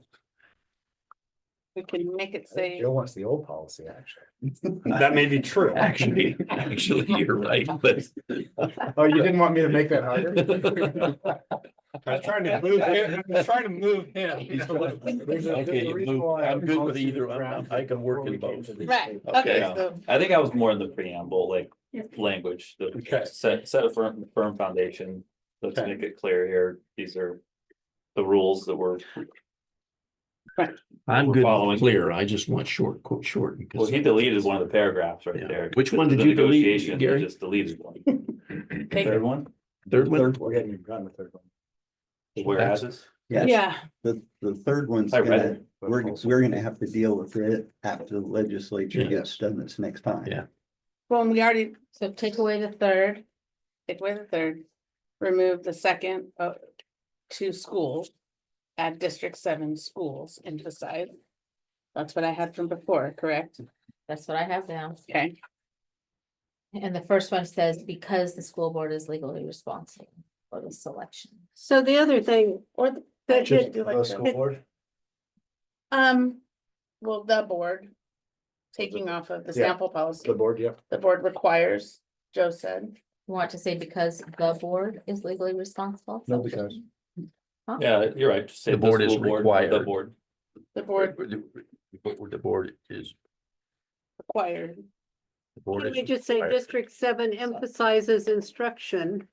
we can make it say, Joe wants the old policy, actually. That may be true. Actually, you're right, but. Oh, you didn't want me to make that harder? I was trying to move him, I was trying to move him. Okay, I'm good with either. I can work in both. right, Okay. okay, Yeah. so. I think I was more in the preamble, like language, the Okay. set a firm foundation. Let's Okay. make it clear here. These are the rules that we're, I'm We're good following. with clear. I just want short, quote, short. well, because- he deleted one of the paragraphs right Yeah. there. Which one did The you delete, negotiation, he Gary? Just deleted one. Take Third it. one, Third one? We hadn't even gotten the third one. whereas this, Yes, Yeah, the third one's I read gonna, it. we're gonna have to deal with it after the legislature Yeah. gets done this next time. Yeah. well, and we already So take away the third, take away the third, remove the second, 2 schools. Add District 7 schools, emphasize. That's what I had from before, correct? that's what I have down. Okay, And the first one says, because the school board is legally responsible. for the selection. So the other thing, Or the- that Just it, do like The the- school board? Well, the board. Taking off of the Yeah. sample policy, The board, yep. the board requires, Joe said. You want to say because the board is legally responsible? No, because. Yeah, you're right. Just say The board is school The required. board. The board The board is. required. the board can is we just say required. District 7 emphasizes instruction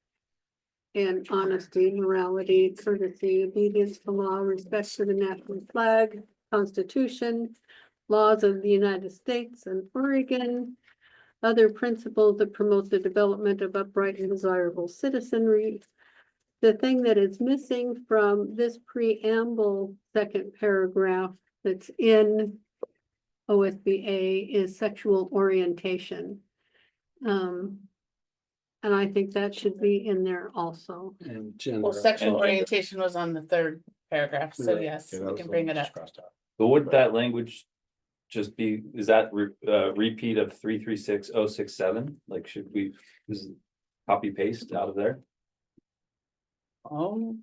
and honesty, morality, courtesy, obedience to law, respect for the national flag, Constitution, laws of the United States and Oregon, other principles that promote the development of upright and desirable citizenry. The thing that is missing from this preamble second paragraph that's in OSBA is sexual orientation. And I think that should be in there also. And gender. Well, sexual And gender. orientation was on the third paragraph, so Right. yes, Yeah, that we was can the bring one it that up. just crossed out. But would that language just be, is that repeat of 336-067? Like, should we, is it copy paste out of there? Oh,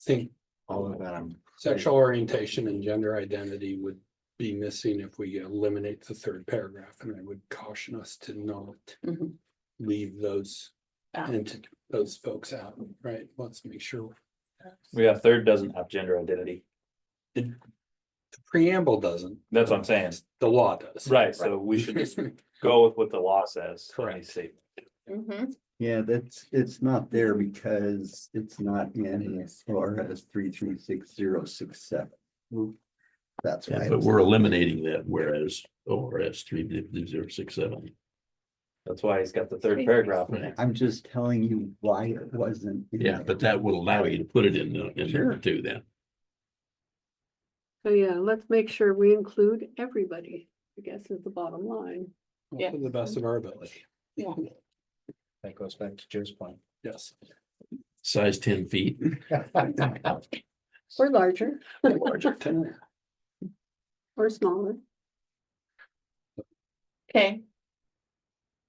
Think All of that. sexual orientation and gender identity would be missing if we eliminate the third paragraph, and I would caution us to not mhm. leave those. Out. Into those folks out, right? Let's make sure. Yeah, third doesn't have gender identity. The preamble doesn't. That's what I'm saying. The law does. Right, so we should just go with what the law says. Correct. Mhm. Yeah, it's not there because it's not in ORS 336-067. That's Yeah, why. but it's we're not there. eliminating that, whereas ORS 30067. That's why he's got the third paragraph in there. I'm just telling you why it wasn't. in Yeah, there. but that will allow you to put it in there Sure. too then. So yeah, let's make sure we include everybody, I guess is the bottom line. Yeah. To the best of our ability. Yeah. That goes back to Joe's point. Yes. Size 10 feet. Or larger, Larger tenant. or smaller. Okay,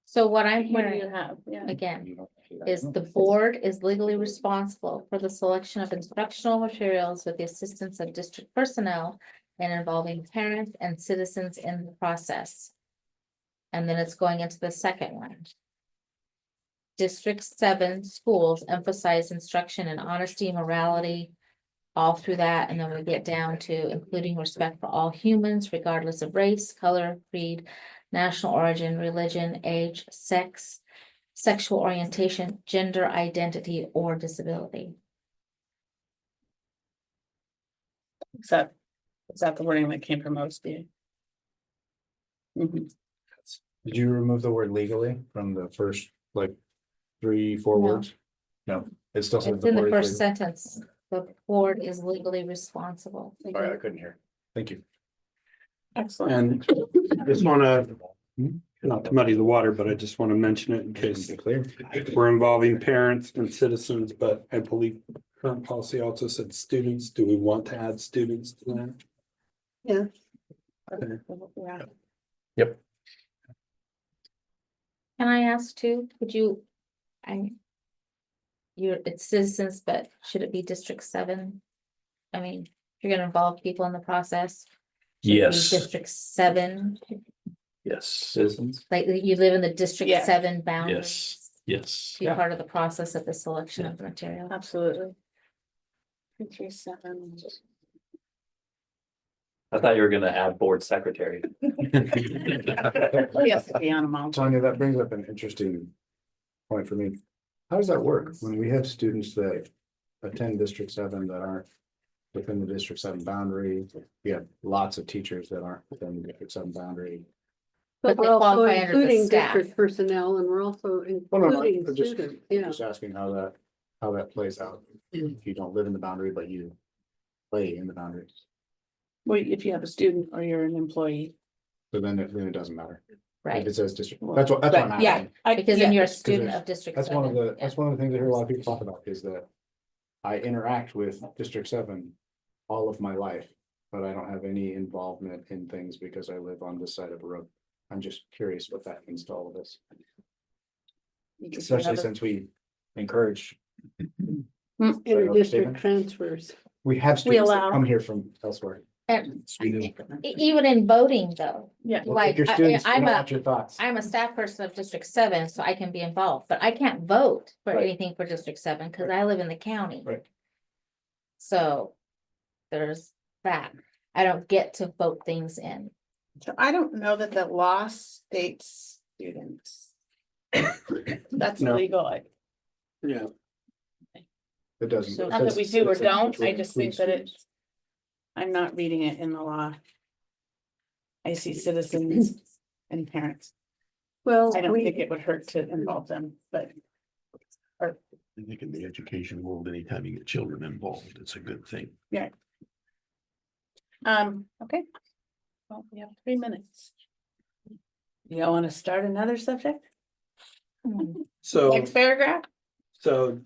So what I'm what do you hearing have? Yeah. again is the board is legally responsible for the selection of instructional materials with the assistance of district personnel and involving parents and citizens in the process. And then it's going into the second one. District 7 schools emphasize instruction in honesty, morality, all through that, and then we get down to including respect for all humans regardless of race, color, creed, national origin, religion, age, sex, sexual orientation, gender identity, or disability. Is that the wording that came from OSBA? Mhm. Did you remove the word legally from the first, like, 3-4 No. words? No, it still says It's the in the board is first legal. sentence. The board is legally responsible. Sorry, I couldn't hear. Thank you. Excellent. And just wanna, not to muddy the water, but I just wanna mention it in case Clear? we're involving parents and citizens, but I believe current policy also said students. Do we want to add students to that? Yeah, Yeah. Can I ask too, could you, it's citizens, but should it be District 7? I mean, if you're gonna involve people in the process. should it be Yes. District 7, Yes, Citizens. like you live in the District Yes. 7 boundaries. yes. Be part of the process of the selection of the material. Absolutely. 337. I thought you were gonna add board secretary. He has to be on them all. Tanya, that brings up an interesting point for me. How does that work when we have students that attend District 7 that aren't within the District 7 boundary? We have lots of teachers that aren't within the District 7 boundary. But but they we're also qualify under the including staff. district personnel and we're also Well, no, no, including I'm just- students, yeah. Just asking how that plays out. If you don't live in the boundary, but you play in the boundaries, Well, if you have a student or you're an employee. so then it doesn't matter. If Right, it says district, that's what I'm Right, yeah, asking. because then you're a Because student there's- of District That's one of 7. the, that's one of the things I hear a lot of people talk about is that I interact with District 7 all of my life, but I don't have any involvement in things because I live on this side of a road. I'm just curious what that means to all of us, Because you especially have a- since we encourage. Inter-district transfers. We have students that allow- come here from elsewhere. And We do. even in voting though, Yeah. We'll take like, your students, we I'm don't a, want your thoughts. I'm a staff person of District 7, so I can be involved, but I can't vote for Right. anything for District 7 because I live in the county. Right. So there's that. I don't get to vote things in. So I don't know that the law states students. That's No. illegal. Yeah, It doesn't. So it not that we says do or citizens, don't, which I just think includes that students. it's. I'm not reading it in the law. I see citizens and parents. Well, I don't we, think it would hurt to involve them, but I think in the education world, anytime you get children involved, it's a good thing. okay. Well, we have 3 minutes. You want to start another subject? so, Next paragraph? so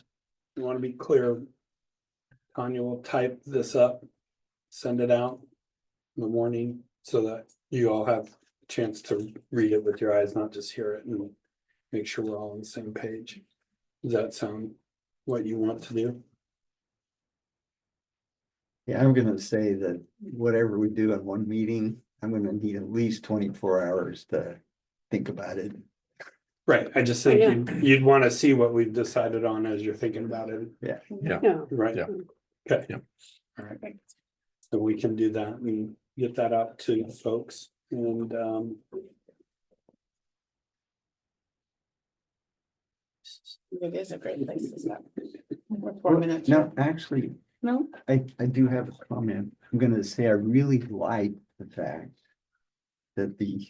you want to be clear. Tanya will type this up, send it out in the morning so that you all have a chance to read it with your eyes, not just hear it, and make sure we're all on the same page. Does that sound what you want to do? Yeah, I'm gonna say that whatever we do in one meeting, I'm gonna need at least 24 hours to think about it. Right, I just think Yeah. you'd want to see what we've decided on as you're thinking about it, yeah, right? Yeah. Okay. Yeah. All right. So we can do that and get that out to folks and It is a great place to start. We're 4 minutes. No, actually, No? I do have a comment. I'm gonna say I really like the fact that the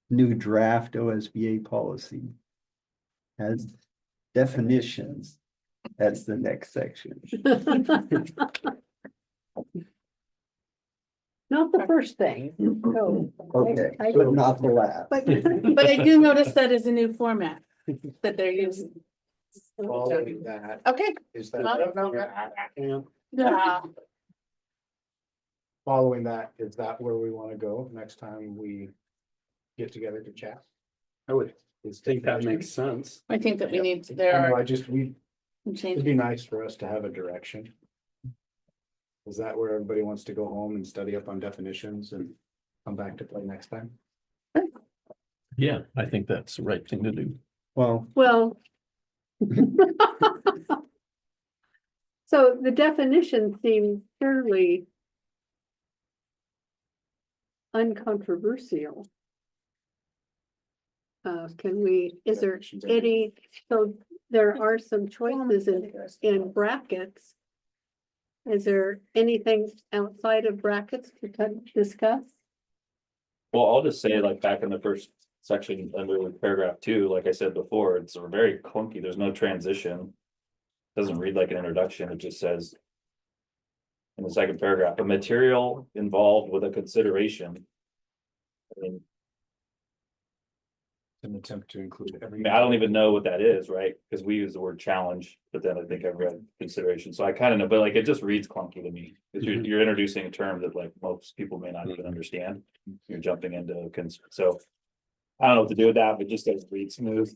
new draft OSBA policy has definitions. That's the next section. not the first thing. No. Okay, I- but not the last. But I do notice that is a new format that they're using. Following that, Okay. is yeah, Yeah. following that, is that where we want to go next time we get together to chat? I would Is think that makes sense. I think that we need to, I there know, are I just, it'd changes. be nice for us to have a direction. Is that where everybody wants to go home and study up on definitions and come back to play next time? Yeah, I think that's the right thing to do. Well, Well. So the definition seems fairly uncontroversial. Can we, is there any, so there are some choices in brackets. Is there anything outside of brackets to discuss? Well, I'll just say like back in the first section under paragraph 2, like I said before, it's very clunky. There's no transition. Doesn't read like an introduction. It just says. In the second paragraph, a material involved with a consideration. I mean, An attempt to include I every. mean, I don't even know what that is, right? Because we use the word challenge, but then I think I've read consideration. So I kind of know, but like it just reads clunky to me. Because you're introducing a term that like most people may not even understand. You're jumping into so. I don't know what to do with that, but just doesn't read smooth.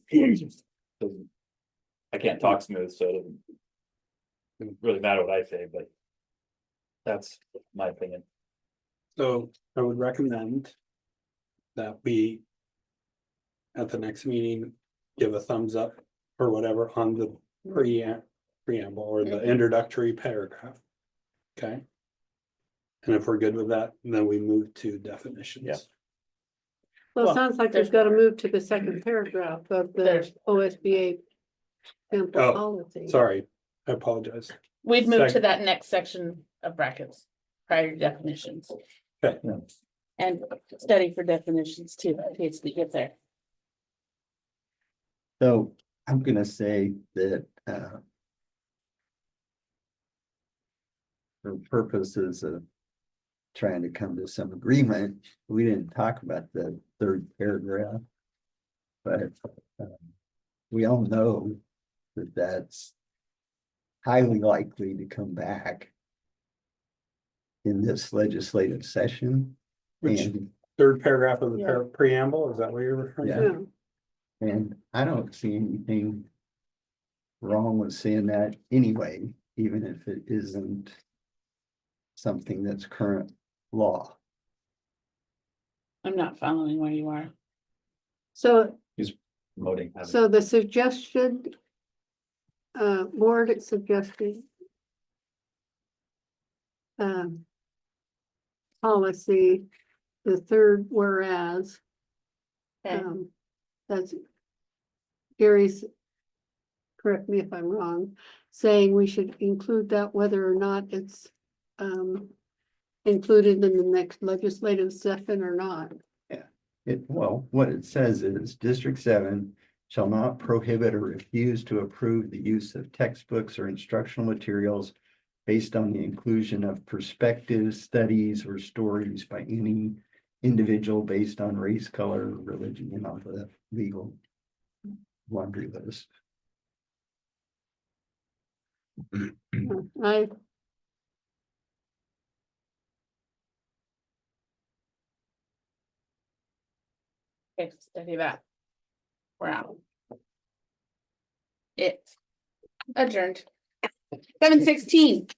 Doesn't- I can't talk smooth, so it doesn't really matter what I say, but. That's my opinion. So I would recommend that we at the next meeting, give a thumbs up or whatever on the preamble or the introductory paragraph. Okay. And if we're good with that, then we move to definitions. Yeah. Well, Well, it sounds like there's we've got to more. move to the second paragraph of the There's- OSBA sample Oh, policy. Sorry, I apologize. We'd move to Second. that next section of brackets, prior definitions. Okay. And study for definitions too, in case we get there. so I'm gonna say that, for purposes of trying to come to some agreement, we didn't talk about the third paragraph. But, we all know that that's highly likely to come back in this legislative session. Which And, third paragraph of the Yeah. preamble, is that what you're referring to? Yeah, and I don't see anything wrong with saying that anyway, even if it isn't something that's current law. I'm not following where you are. So, Promoting. having- so the suggestion, board suggested policy, the third whereas, Okay. that's Gary's, correct me if I'm wrong, saying we should include that whether or not it's included in the next legislative session or not. Well, what it says is District 7 shall not prohibit or refuse to approve the use of textbooks or instructional materials based on the inclusion of perspectives, studies, or stories by any individual based on race, color, religion, the legal laundry list. I, Okay, study that. We're out. It's adjourned. 7:16.